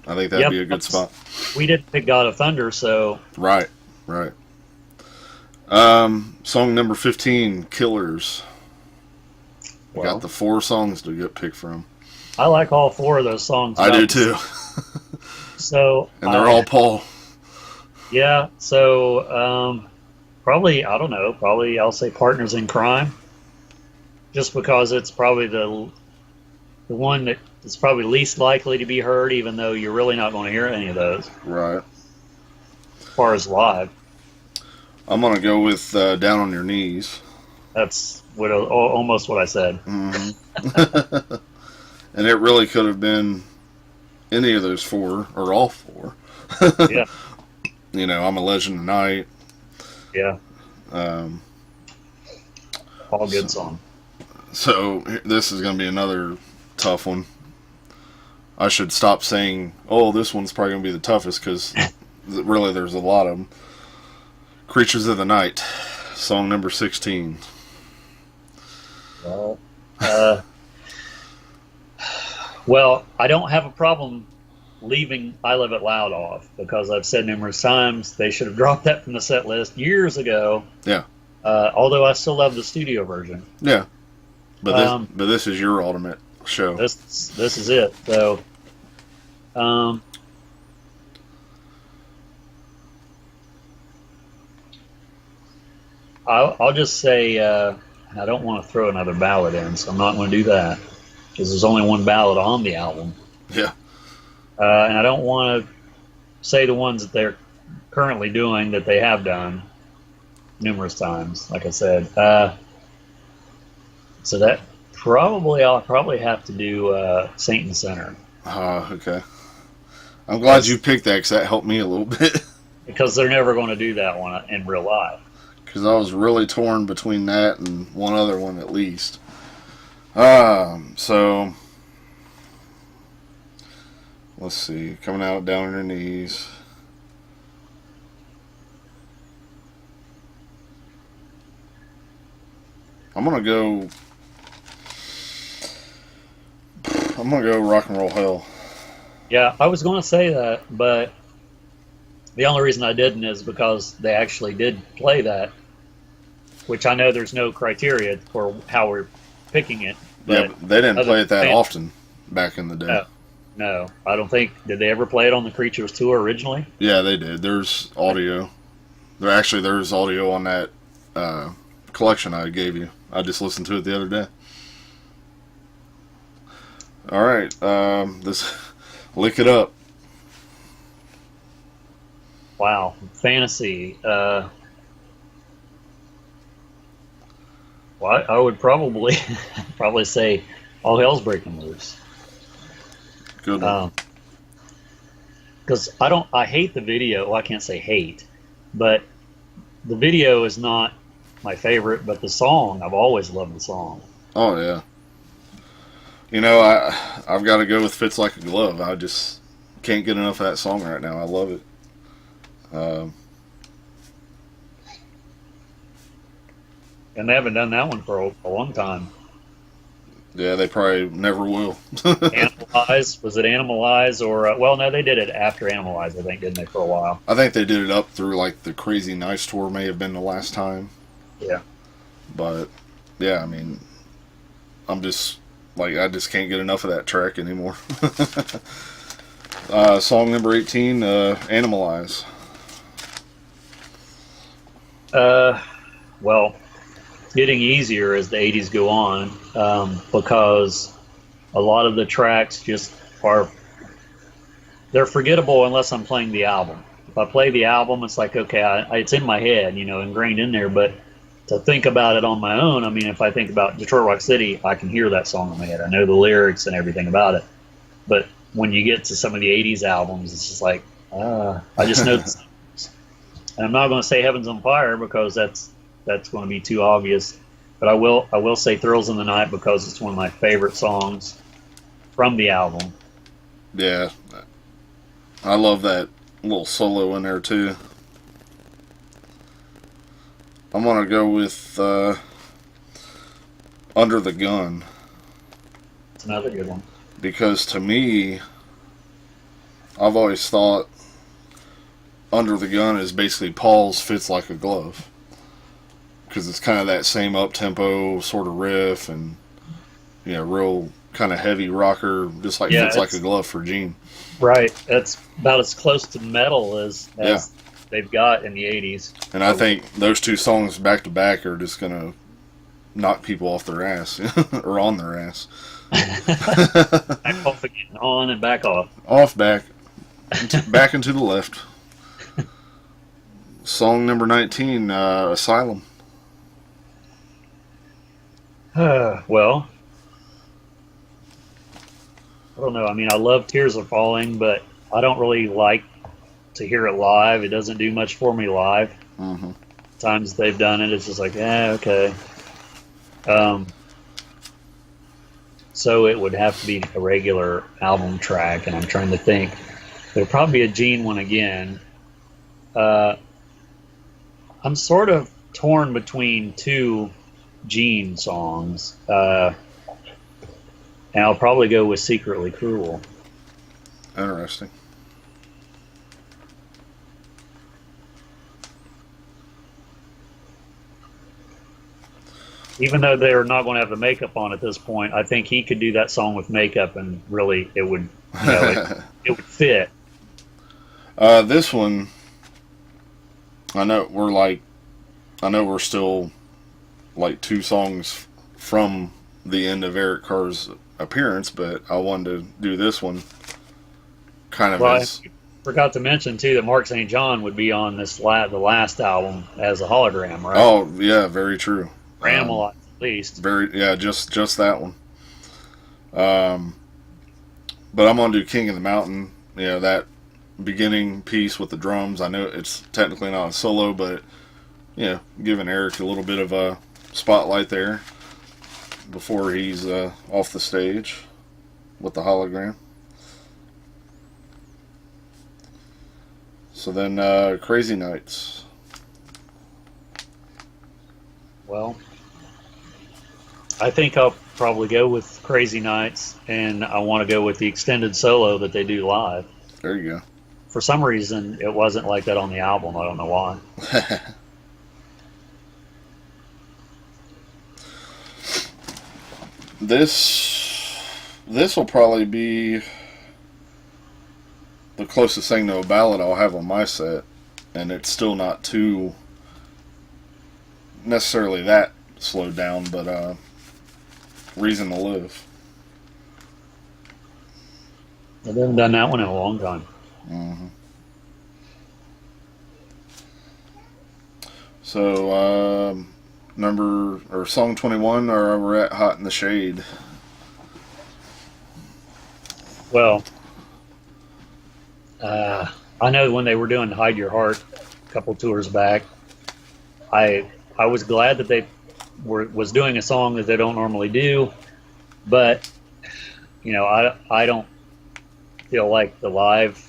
I think that'd be a good spot. We didn't pick God of Thunder, so right. Song number 15, Killers. We got the 4 songs to get picked from. I like all 4 of those songs. I do too. So and they're all Paul. Yeah, so probably, I don't know, probably I'll say Partners in Crime, just because it's probably the one that is probably least likely to be heard, even though you're really not going to hear any of those. Right. As far as live. I'm going to go with Down on Your Knees. That's almost what I said. Mm-hmm. And it really could have been any of those 4, or all 4. Yeah. I'm a Legend Tonight. Yeah. All good song. So this is going to be another tough one. I should stop saying, oh, this one's probably going to be the toughest, because really there's a lot of them. Creatures of the Night, song number 16. Well, I don't have a problem leaving I Love It Loud off, because I've said numerous times they should have dropped that from the set list years ago. Yeah. Although I still love the studio version. Yeah. But this is your ultimate show. This is it. So Um, I'll just say I don't want to throw another ballad in, so I'm not going to do that because there's only one ballad on the album, Yeah. and I don't want to say the ones that they're currently doing that they have done numerous times. Like I said, so that I'll probably have to do Saint and Sinner. Okay. I'm glad you Because picked that because that helped me a little bit. they're never going to do that one in real life. Because I was really torn between that and one other one at least. So let's see. Coming out down on your knees. I'm gonna go. I'm gonna go Rock and Roll Hell. Yeah, I was going to say that, but the only reason I didn't is because they actually did play that, which I know there's no criteria for how we're picking it. Yeah, But but they didn't other play it that than often back in the day. no, no, I don't think did they ever play it on the Creatures tour originally? Yeah, they did. There's audio. There's audio on that uh, collection I gave you. I just listened to it the other day. All right, this lick it up. Wow, fantasy. Well, I would probably probably say all hell's breaking loose. Good one. Because I hate the video. Well, I can't say hate, but the video is not my favorite. But the song, I've always loved the song. Oh yeah. I've got to go with Fits Like a Glove. I just can't get enough of that song right now. I love it. Um, And they haven't done that one for a long time. yeah, they probably never will. Animalize, was it Animalize or well, no, they did it after Animalize, I think, didn't they, for a while? I think they did it up through like the Crazy Nice tour may have been the last time, Yeah. but yeah, I mean, I'm just like I just can't get enough of that track anymore. Song number 18, Animalize. Well, it's getting easier as the '80s go on because a lot of the tracks just are they're forgettable unless I'm playing the album. If I play the album, it's like okay, it's in my head, ingrained in there. But to think about it on my own, I mean, if I think about Detroit Rock City, I can hear that song in my head. I know the lyrics and everything about it. But when you get to some of the '80s albums, it's just like I just know. And I'm not going to say Heaven's on Fire because that's going to be too obvious. But I will say Thrills in the Night because it's one of my favorite songs from the album. Yeah, I love that little solo in there too. I'm gonna go with Under the Gun It's another good one. because to me, I've always thought Under the Gun is basically Paul's Fits Like a Glove because it's kind of that same up tempo sort of riff and real kind of heavy rocker, just like Yeah, Fits Like a Glove for Gene. right. That's about as close to metal as Yeah. they've got in the '80s. And I think those two songs back to back are just gonna knock people off their ass or on their ass. Back off again, on and back off. Off, back, back and to the left. Song number 19, Asylum. Well, I don't know. I mean, I love Tears Are Falling, but I don't really like to hear it live. It doesn't do much for me live. Mm-hmm. Times they've done it, it's just like, okay. So it would have to be a regular album track, and I'm trying to think. There'll probably be a Gene one again. I'm sort of torn between two Gene songs, and I'll probably go with Secretly Cruel. Interesting. even though they're not going to have the makeup on at this point, I think he could do that song with makeup and really it would, it would fit. This one, I know we're still like 2 songs from the end of Eric Carr's appearance, but I wanted to do this one kind of as. I forgot to mention too that Mark St. John would be on the last album as a hologram, right? Oh yeah, very true. Animal, at least. Just that one. But I'm gonna do King of the Mountain. That beginning piece with the drums. I know it's technically not a solo, but giving Eric a little bit of a spotlight there before he's off the stage with the hologram. So then, Crazy Nights. Well, I think I'll probably go with Crazy Nights, and I want to go with the extended solo that they do live. There you go. For some reason, it wasn't like that on the album. I don't know why. This will probably be the closest thing to a ballad I'll have on my set, and it's still not too necessarily that slowed down, but Reason to Live. I haven't done that one in a long time. Mm-hmm. So song 21, or we're at Hot in the Shade. Well, I know when they were doing Hide Your Heart a couple tours back, I was glad that they was doing a song that they don't normally do, but I don't feel like the live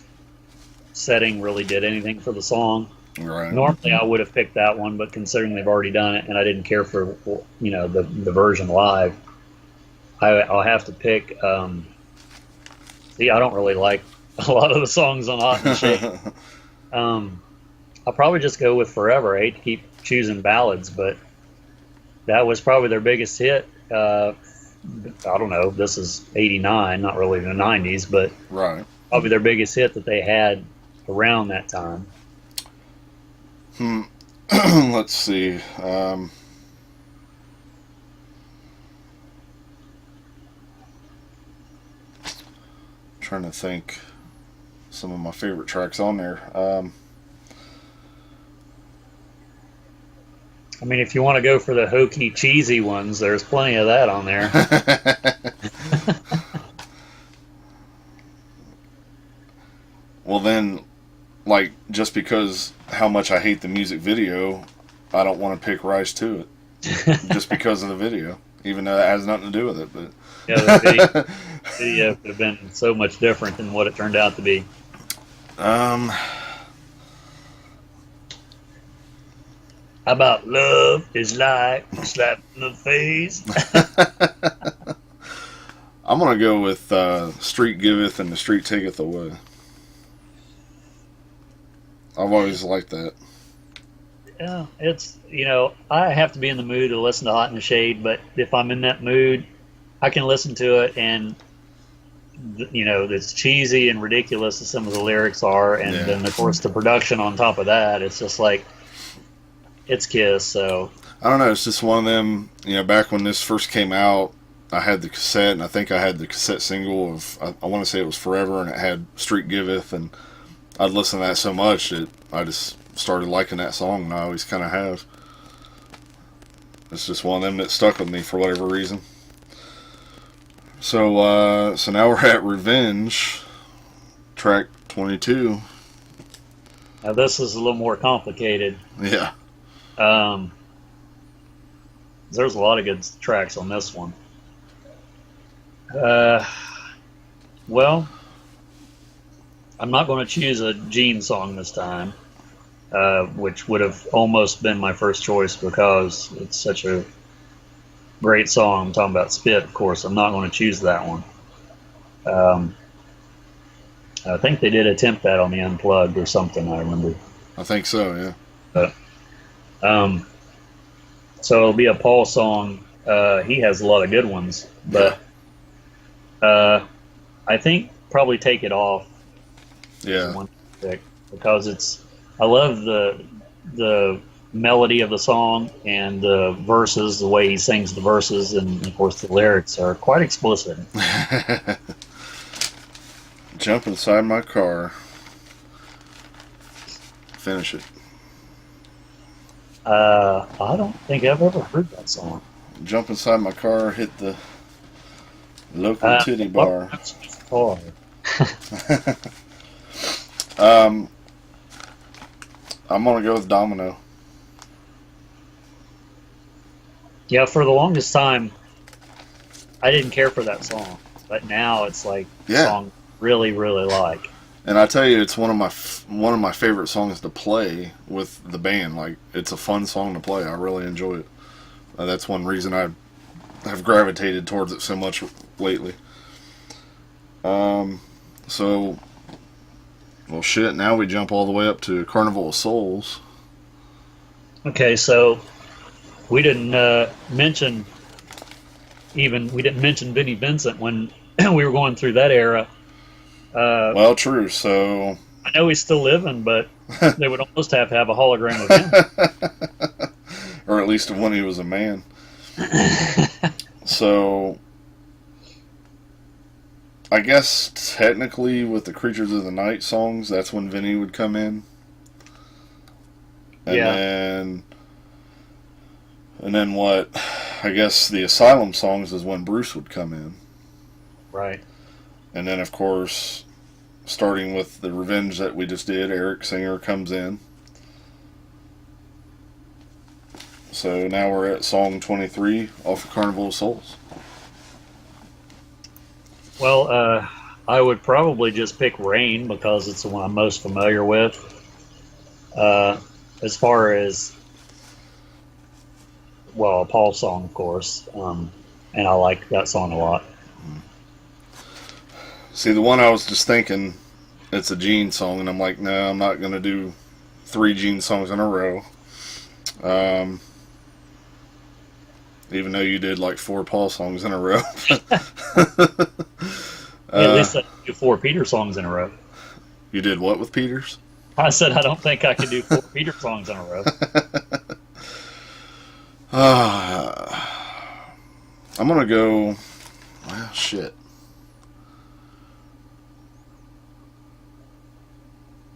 setting really did anything for the song. Right. Normally I would have picked that one, but considering they've already done it and I didn't care for the version live, I'll have to pick. See, I don't really like a lot of the songs on Hot and Shade. I'll probably just go with Forever. I hate to keep choosing ballads, but that was probably their biggest hit. I don't know. This is '89, not really the '90s, but right. Probably their biggest hit that they had around that time. Let's see. Trying to think some of my favorite tracks on there. I mean, if you want to go for the hokey, cheesy ones, there's plenty of that on there. Well, then, like, just because how much I hate the music video, I don't want to pick Rise to It. Just because of the video. Even though that has nothing to do with it. But yeah, the video could have been so much different than what it turned out to be. How about Love is like a slap in the face? I'm going to go with Street Giveth and the Street Taketh Away. I've always liked that. Yeah, it's, I have to be in the mood to listen to Hot in the Shade, but if I'm in that mood, I can listen to it, and, it's cheesy and ridiculous as some of the lyrics are, and then, of course, the production on top of that, it's just like, it's Kiss, so. I don't know, it's just one of them, back when this first came out, I had the cassette, and I think I had the cassette single of, I want to say it was Forever, and it had Street Giveth, and I'd listen to that so much that I just started liking that song, and I always kind of have. It's just one of them that stuck with me for whatever reason. So now we're at Revenge, track 22. Now this is a little more complicated. Yeah. There's a lot of good tracks on this one. Well, I'm not going to choose a Gene song this time, which would have almost been my first choice because it's such a great song. I'm talking about Spit, of course. I'm not going to choose that one. I think they did attempt that on the Unplugged or something, I remember. I think so, yeah. But, So it'll be a Paul song. He has a lot of good ones, Yeah. but I think probably Take It Off is Yeah. one to pick because it's. I love the melody of the song and the verses, the way he sings the verses, and of course the lyrics are quite explicit. Jump inside my car. Finish it. I don't think I've ever heard that song. Jump inside my car, hit the local titty bar. That's far. I'm gonna go with Domino. Yeah, for the longest time, I didn't care for that song, but now it's like a song I really, really like. And I tell you, it's one of my favorite songs to play with the band. Like, it's a fun song to play. I really enjoy it. That's one reason I have gravitated towards it so much lately. So, well, shit. Now we jump all the way up to Carnival of Souls. Okay, so we didn't mention Vinnie Vincent when we were going through that era. Well, true. So I know he's still living, but they would almost have to have a hologram of him, or at least when he was a man. So I guess technically with the Creatures of the Night songs, that's when Vinny would come in. And then what? I guess the Asylum songs is when Bruce would come in. Right. And then, of course, starting with the Revenge that we just did, Eric Singer comes in. So now we're at song 23 off of Carnival of Souls. Well, I would probably just pick Rain because it's the one I'm most familiar with. As far as, well, a Paul song, of course, and I like that song a lot. See, the one I was just thinking, it's a Gene song, and I'm like, no, I'm not going to do 3 Gene songs in a row. Even though you did like 4 Paul songs in a row. At least I do 4 Peter songs in a row. You did what with Peters? I said I don't think I could do 4 Peter songs in a row. I'm going to go, well, shit.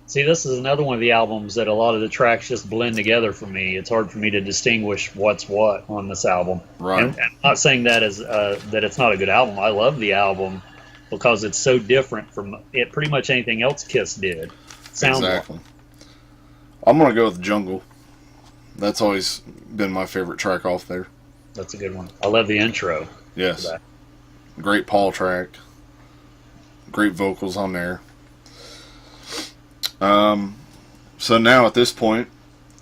See, this is another one of the albums that a lot of the tracks just blend together for me. It's hard for me to distinguish what's what on this album. Right. And I'm not saying that as that it's not a good album. I love the album because it's so different from it. Pretty much anything else Kiss did. Exactly. I'm gonna go with Jungle. That's always been my favorite track off there. That's a good one. I love the intro. Yes. Great Paul track. Great vocals on there. So now at this point,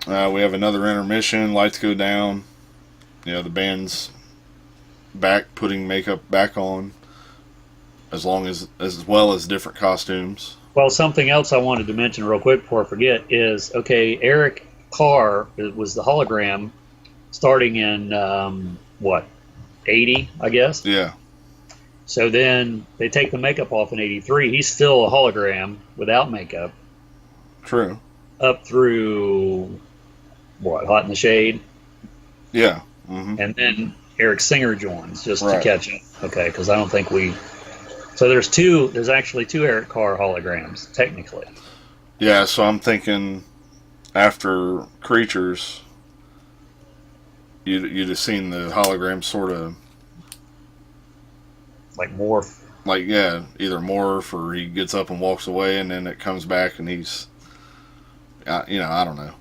we have another intermission. Lights go down. You know, the band's back, putting makeup back on, as well as different costumes. Well, something else I wanted to mention real quick before I forget is, okay, Eric Carr was the hologram starting in, 80, I guess? Yeah. So then they take the makeup off in 83. He's still a hologram without makeup. True. Up through, Hot in the Shade? Yeah. Mm-hmm. And then Eric Singer joins just to catch up. Okay, because I don't think we... So there's actually 2 Eric Carr holograms, technically. Yeah, so I'm thinking after Creatures, you'd have seen the hologram sort of... Like morph. Like, yeah, either morph or he gets up and walks away and then it comes back and he's... I don't know.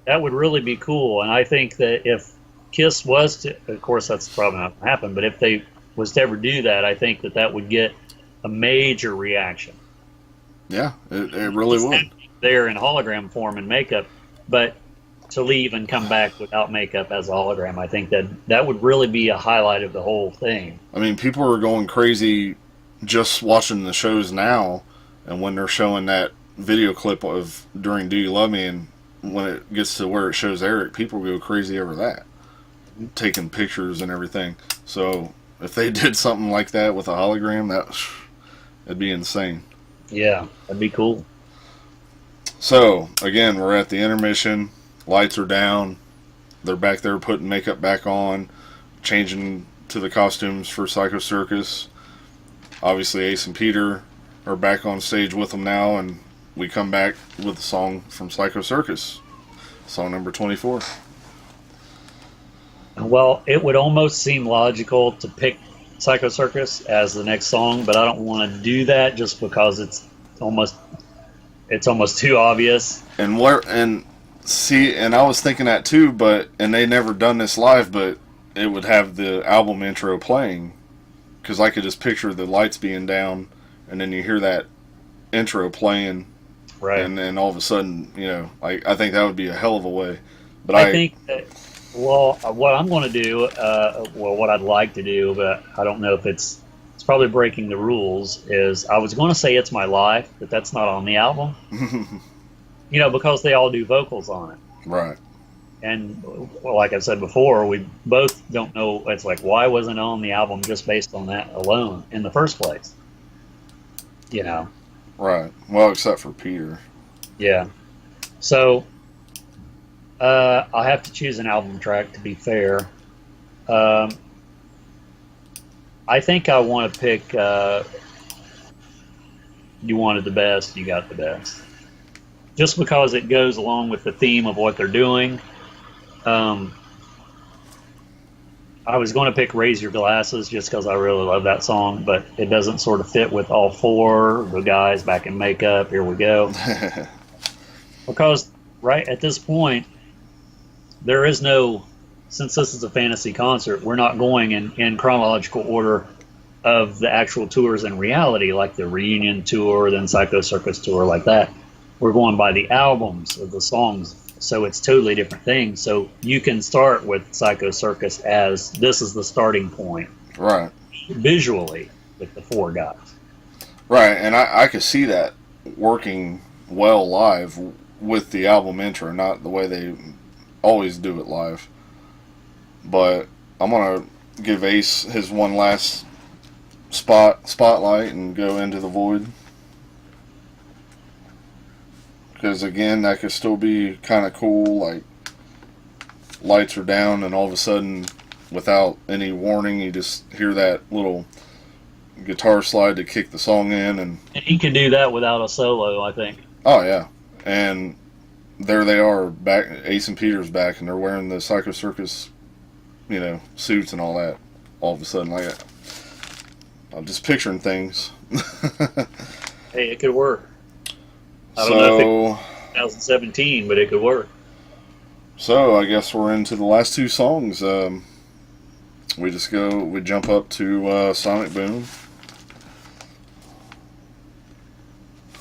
that would really be cool. And I think that if Kiss was to... Of course, that's probably not going to happen, but if they was to ever do that, I think that would get a major reaction. Yeah, it really would. There in hologram form and makeup, but to leave and come back without makeup as a hologram, I think that would really be a highlight of the whole thing. I mean, people are going crazy just watching the shows now, and when they're showing that video clip of during Do You Love Me, and when it gets to where it shows Eric, people go crazy over that, taking pictures and everything. So if they did something like that with a hologram, that'd be insane. Yeah, that'd be cool. So again, we're at the intermission. Lights are down. They're back there putting makeup back on, changing to the costumes for Psycho Circus. Obviously, Ace and Peter are back on stage with them now, and we come back with a song from Psycho Circus, song number 24. Well, it would almost seem logical to pick Psycho Circus as the next song, but I don't want to do that just because it's almost too obvious. And I was thinking that too, and they never done this live, but it would have the album intro playing, because I could just picture the lights being down, and then you hear that intro playing, right? And then all of a sudden, I think that would be a hell of a way. But I think that, well, what I'm going to do, what I'd like to do, but I don't know if it's probably breaking the rules, is I was going to say It's My Life, but that's not on the album. Because they all do vocals on it. Right. And like I said before, we both don't know. It's like, why wasn't it on the album just based on that alone in the first place? Right. Well, except for Peter. Yeah. So I'll have to choose an album track, to be fair. I think I want to pick You Wanted the Best, You Got the Best. Just because it goes along with the theme of what they're doing. I was going to pick Raise Your Glasses just because I really love that song, but it doesn't sort of fit with all four. The guys back in makeup, here we go. Because right at this point, there is no, since this is a fantasy concert, we're not going in chronological order of the actual tours in reality, like the reunion tour, then Psycho Circus tour, like that. We're going by the albums of the songs. So it's totally different things. So you can start with Psycho Circus as this is the starting point. Right. Visually with the four guys. Right, and I could see that working well live with the album intro, not the way they always do it live. But I'm going to give Ace his one last spotlight and go Into the Void. Because again, that could still be kind of cool, like lights are down and all of a sudden, without any warning, you just hear that little guitar slide to kick the song in. And he can do that without a solo, I think. Oh yeah. And there they are, back. Ace and Peter's back, and they're wearing the Psycho Circus, suits and all that. All of a sudden, I'm just picturing things. Hey, it could work. I don't know if it's 2017, but it could work. So I guess we're into the last two songs. We jump up to Sonic Boom.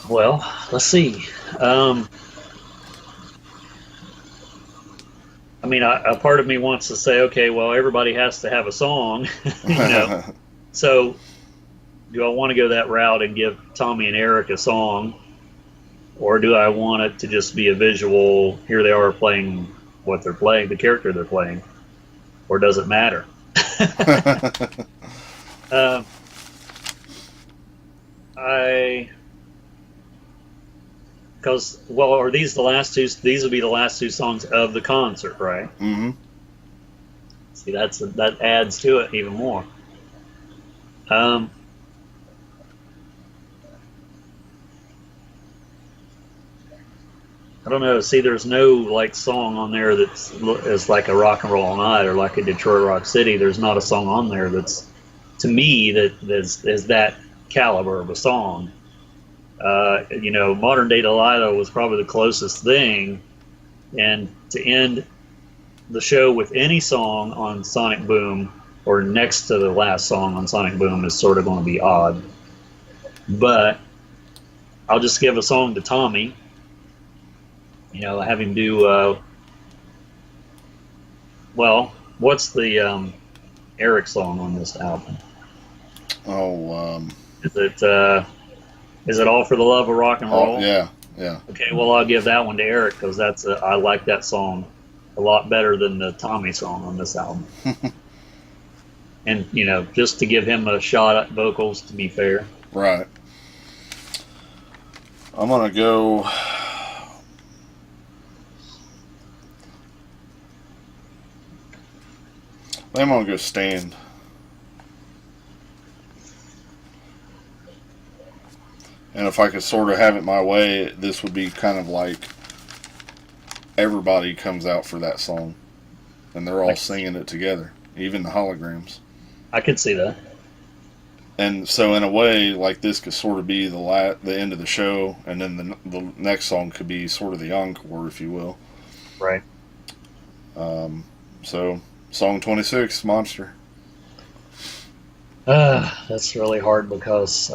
Well, let's see. A part of me wants to say, okay, well, everybody has to have a song, So, do I want to go that route and give Tommy and Eric a song? Or do I want it to just be a visual, here they are playing what they're playing, the character they're playing? Or does it matter? Are these the last two? These will be the last two songs of the concert, right? Mm-hmm. See, that adds to it even more. I don't know. See, there's no song on there is like a Rock and Roll All Night or like a Detroit Rock City. There's not a song on there that's, to me, that is that caliber of a song. Modern Day Delilah was probably the closest thing, and to end the show with any song on Sonic Boom or next to the last song on Sonic Boom is sort of going to be odd. But I'll just give a song to Tommy. Have him do, what's the Eric song on this album? Oh, Is it All for the Love of Rock and Roll? Yeah. Yeah. Okay, well, I'll give that one to Eric because I like that song a lot better than the Tommy song on this album. And just to give him a shot at vocals, to be fair. Right. I'm gonna go. I'm gonna go Stand. And if I could sort of have it my way, this would be kind of like everybody comes out for that song, and they're all singing it together, even the holograms. I could see that. And so, in a way, like this could sort of be the end of the show, and then the next song could be sort of the encore, if you will. Right. So, song 26, Monster. That's really hard because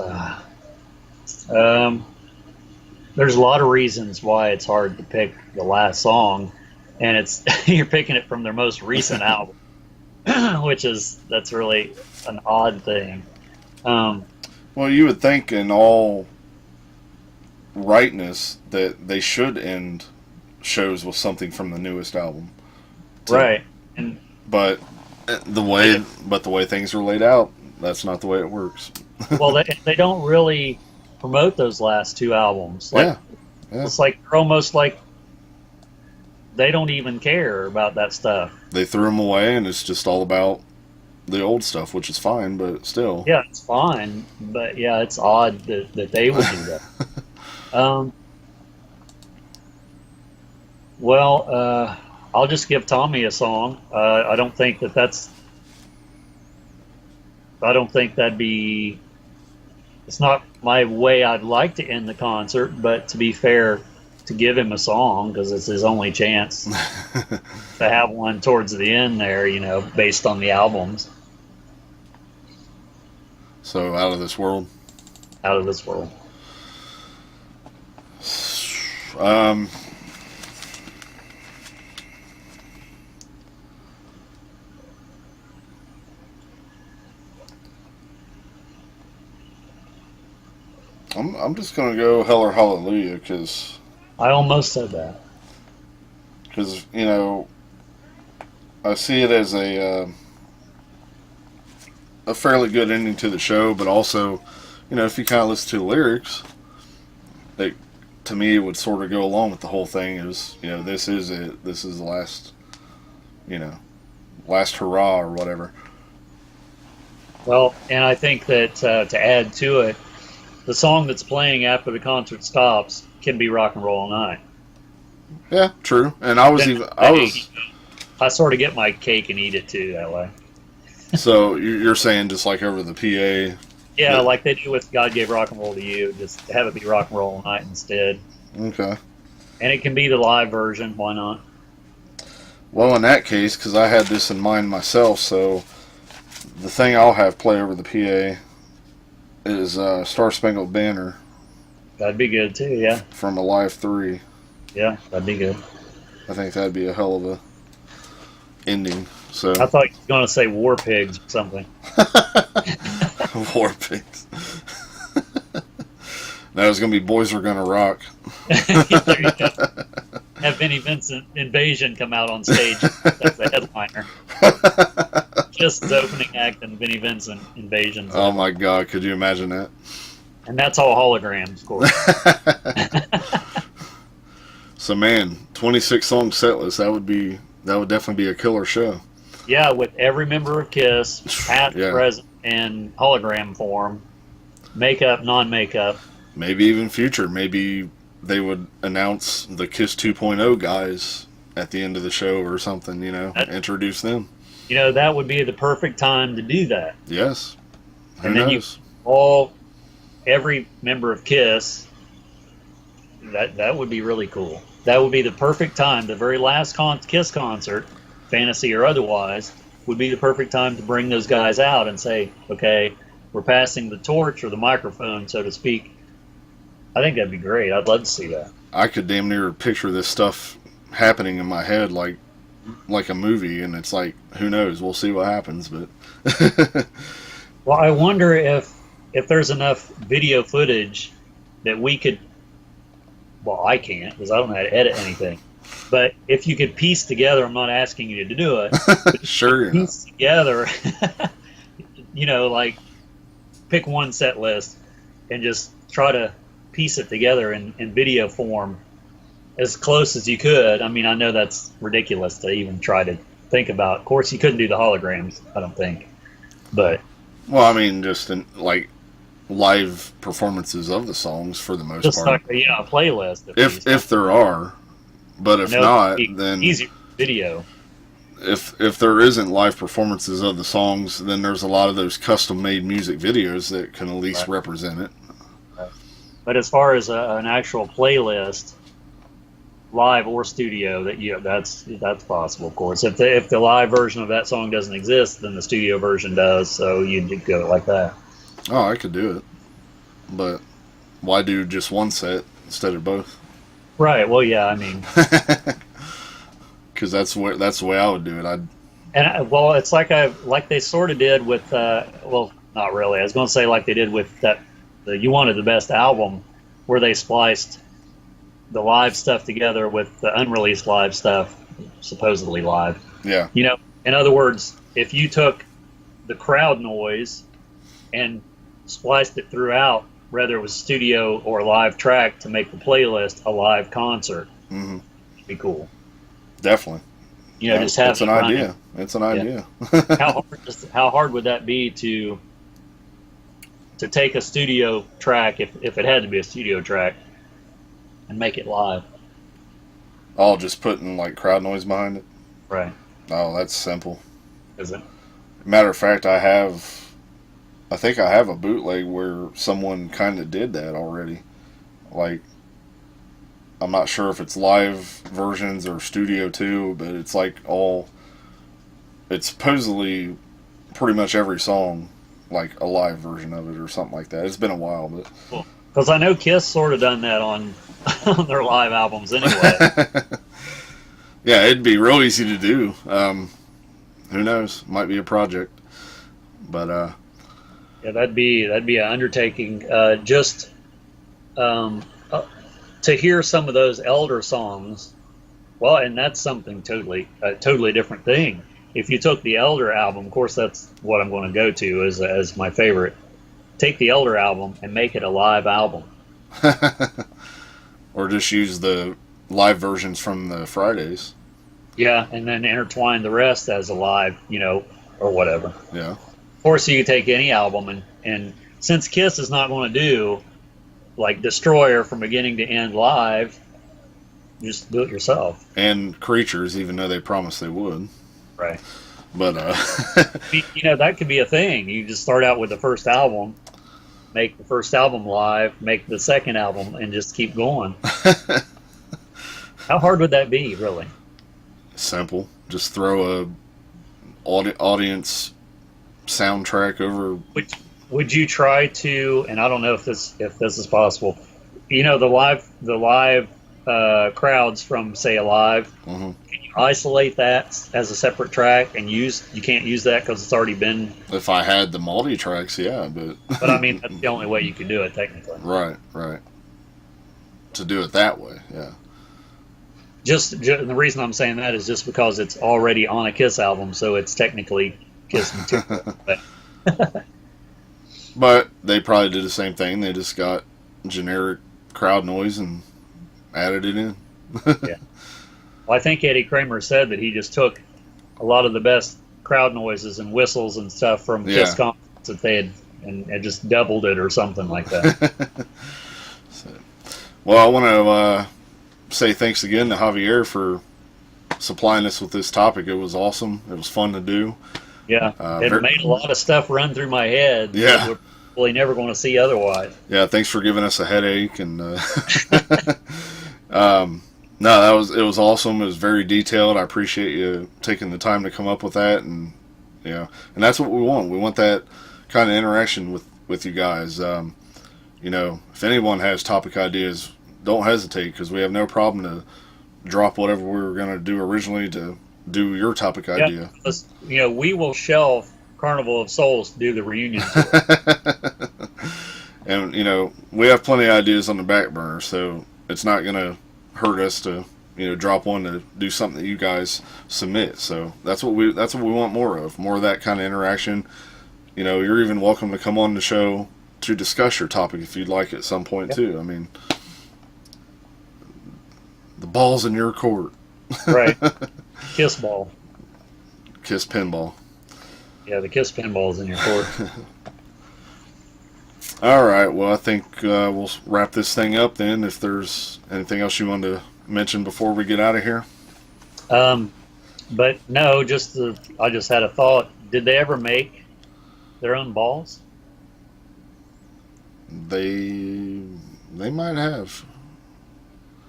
there's a lot of reasons why it's hard to pick the last song, and it's you're picking it from their most recent album, that's really an odd thing. Well, you would think in all rightness that they should end shows with something from the newest album, right? But the way things are laid out, that's not the way it works. Well, they don't really promote those last two albums. Like, yeah. It's like they're almost like they don't even care about that stuff. They threw them away, and it's just all about the old stuff, which is fine, but still. Yeah, it's fine, but yeah, it's odd that they would do that. Well, I'll just give Tommy a song. I don't think that'd be. It's not my way I'd like to end the concert, but to be fair, to give him a song because it's his only chance to have one towards the end there, based on the albums. So, Out of This World. Out of This World. I'm just gonna go Hell or Hallelujah because I almost said that. Because I see it as a fairly good ending to the show, but also, if you kind of listen to the lyrics, to me it would sort of go along with the whole thing. Is this is it. This is the last, last hurrah or whatever. Well, and I think that to add to it, the song that's playing after the concert stops can be Rock and Roll All Night. Yeah, true. And I sort of get my cake and eat it too that way. So you're saying just like over the PA? Yeah, like they do with God Gave Rock and Roll to You, just have it be Rock and Roll All Night instead. Okay. And it can be the live version, why not? Well, in that case, because I had this in mind myself, so the thing I'll have play over the PA is Star Spangled Banner. That'd be good too, yeah. From Alive 3. Yeah, that'd be good. I think that'd be a hell of a ending. So I thought you were going to say War Pigs or something. War Pigs. That was going to be Boys Are Gonna Rock. There you go. Have Vinnie Vincent Invasion come out on stage as the headliner. Just the opening act and Vinnie Vincent Invasion. Oh my God, could you imagine that? And that's all holograms, of course. So man, 26 song set list, that would definitely be a killer show. Yeah, with every member of Kiss, past, present, in hologram form, makeup, non-makeup. Maybe even future. Maybe they would announce the Kiss 2.0 guys at the end of the show or something, introduce them. That would be the perfect time to do that. Yes. Who knows? Every member of Kiss, that would be really cool. That would be the perfect time. The very last Kiss concert, fantasy or otherwise, would be the perfect time to bring those guys out and say, okay, we're passing the torch or the microphone, so to speak. I think that'd be great. I'd love to see that. I could damn near picture this stuff happening in my head like a movie, and it's like, who knows? We'll see what happens. But well, I wonder if there's enough video footage that we could well, I can't because I don't know how to edit anything. But if you could piece together, I'm not asking you to do it, but if you Sure, could piece together, like pick one set list and just try to piece it together in video form as close as you could. I mean, I know that's ridiculous to even try to think about. Of course, you couldn't do the holograms, I don't think. But well, I mean, just in, like live performances of the songs for the most just part. like a playlist. If there are, but if not, then easy video. If there isn't live performances of the songs, then there's a lot of those custom made music videos that can at least represent it. But as far as an actual playlist, live or studio, that's possible. Of course, if the live version of that song doesn't exist, then the studio version does. So you'd go like that. Oh, I could do it, but why do just one set instead of both? Right. Well, yeah. I mean, because that's the way I would do it. It's like they sort of did with well, not really. I was going to say like they did with the You Wanted the Best album, where they spliced the live stuff together with the unreleased live stuff, supposedly live. Yeah. In other words, if you took the crowd noise and spliced it throughout, whether it was studio or live track, to make the playlist a live concert, it'd be cool. Definitely. Just have it's an idea. It's an idea. How hard would that be to take a studio track, if it had to be a studio track, and make it live? All just putting like crowd noise behind it. Right. Oh, that's simple. Is it? Matter of fact, I think I have a bootleg where someone kind of did that already. Like, I'm not sure if it's live versions or studio too, but it's like it's supposedly pretty much every song, like a live version of it or something like that. It's been a while, but cool. Because I know Kiss sort of done that on their live albums anyway. Yeah, it'd be real easy to do. Who knows? Might be a project, but yeah, that'd be an undertaking. Just to hear some of those elder songs, well, and that's something totally different thing. If you took the Elder album, of course, that's what I'm going to go to as my favorite. Take the Elder album and make it a live album, or just use the live versions from the Fridays. Yeah, and then intertwine the rest as a live, or whatever. Yeah. Of course, you could take any album and since Kiss is not going to do like Destroyer from beginning to end live, just do it yourself. And Creatures, even though they promised they would. Right. But that could be a thing. You just start out with the first album, make the first album live, make the second album, and just keep going. How hard would that be, really? Simple. Just throw a audience soundtrack over. Would you try to? And I don't know if this is possible. The live crowds from, say, Alive. Mm-hmm. Can you isolate that as a separate track and you can't use that because it's already been. If I had the multi tracks, yeah, but. But I mean, that's the only way you can do it technically. Right. To do it that way, yeah. Just the reason I'm saying that is just because it's already on a Kiss album, so it's technically Kiss material. But they probably did the same thing. They just got generic crowd noise and added it in. Yeah. Well, I think Eddie Kramer said that he just took a lot of the best crowd noises and whistles and stuff from Kiss concerts that they had and just doubled it or something like that. Well, I want to say thanks again to Javier for supplying us with this topic. It was awesome. It was fun to do. Yeah, it made a lot of stuff run through my head. Yeah. That we're really never going to see otherwise. Yeah, thanks for giving us a headache. And no, it was awesome. It was very detailed. I appreciate you taking the time to come up with that. And and that's what we want. We want that kind of interaction with you guys. If anyone has topic ideas, don't hesitate, because we have no problem to drop whatever we were going to do originally to do your topic idea. We will shelve Carnival of Souls to do the reunion tour. And we have plenty of ideas on the back burner, so it's not going to hurt us to, drop one to do something that you guys submit. So that's what we want more of that kind of interaction. You're even welcome to come on the show to discuss your topic if you'd like at some point too. I mean, the ball's in your court. Right. Kiss ball. Kiss pinball. Yeah, the kiss pinball's in your court. All right. Well, I think we'll wrap this thing up then. If there's anything else you want to mention before we get out of here. But no, I just had a thought. Did they ever make their own balls? They might have.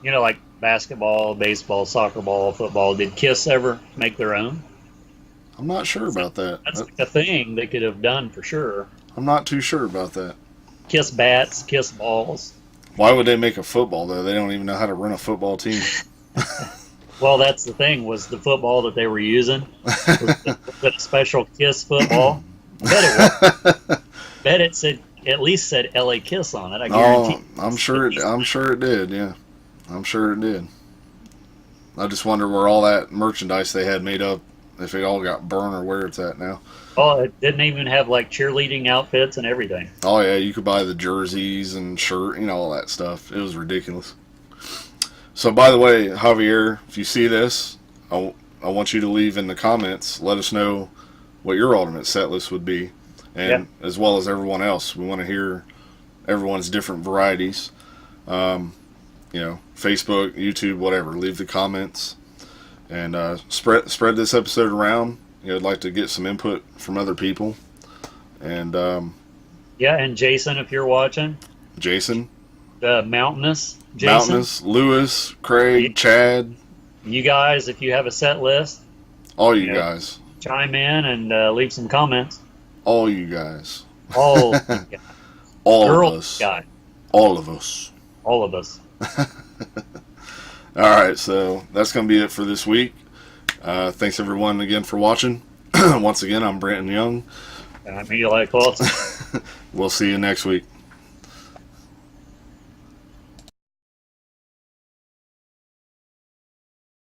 Like basketball, baseball, soccer ball, football. Did Kiss ever make their own? I'm not sure about that. That's like a thing they could have done for sure. I'm not too sure about that. Kiss bats, Kiss balls. Why would they make a football, though? They don't even know how to run a football team. Well, that's the thing, was the football that they were using. Was it a special Kiss football? Bet it said, at least said LA Kiss on it, I guarantee. Oh, I'm sure it did, yeah. I'm sure it did. I just wonder where all that merchandise they had made up, if it all got burned or where it's at now. Oh, it didn't even have like cheerleading outfits and everything. Oh yeah, you could buy the jerseys and shirt, all that stuff. It was ridiculous. So by the way, Javier, if you see this, I want you to leave in the comments. Let us know what your ultimate set list would be, and as well as everyone else. We want to hear everyone's different varieties. Facebook, YouTube, whatever. Leave the comments and spread this episode around. I'd like to get some input from other people. And and Jason, if you're watching. Jason. Mountainous. Jason. Mountainous. Lewis, Craig, Chad. You guys, if you have a set list. All you guys. Chime in and leave some comments. All you guys. All All of us. Guy. All of us. All of us. All right, so that's going to be it for this week. Thanks everyone again for watching. Once again, I'm Brandon Young. And I'm Eli Clausen. We'll see you next week.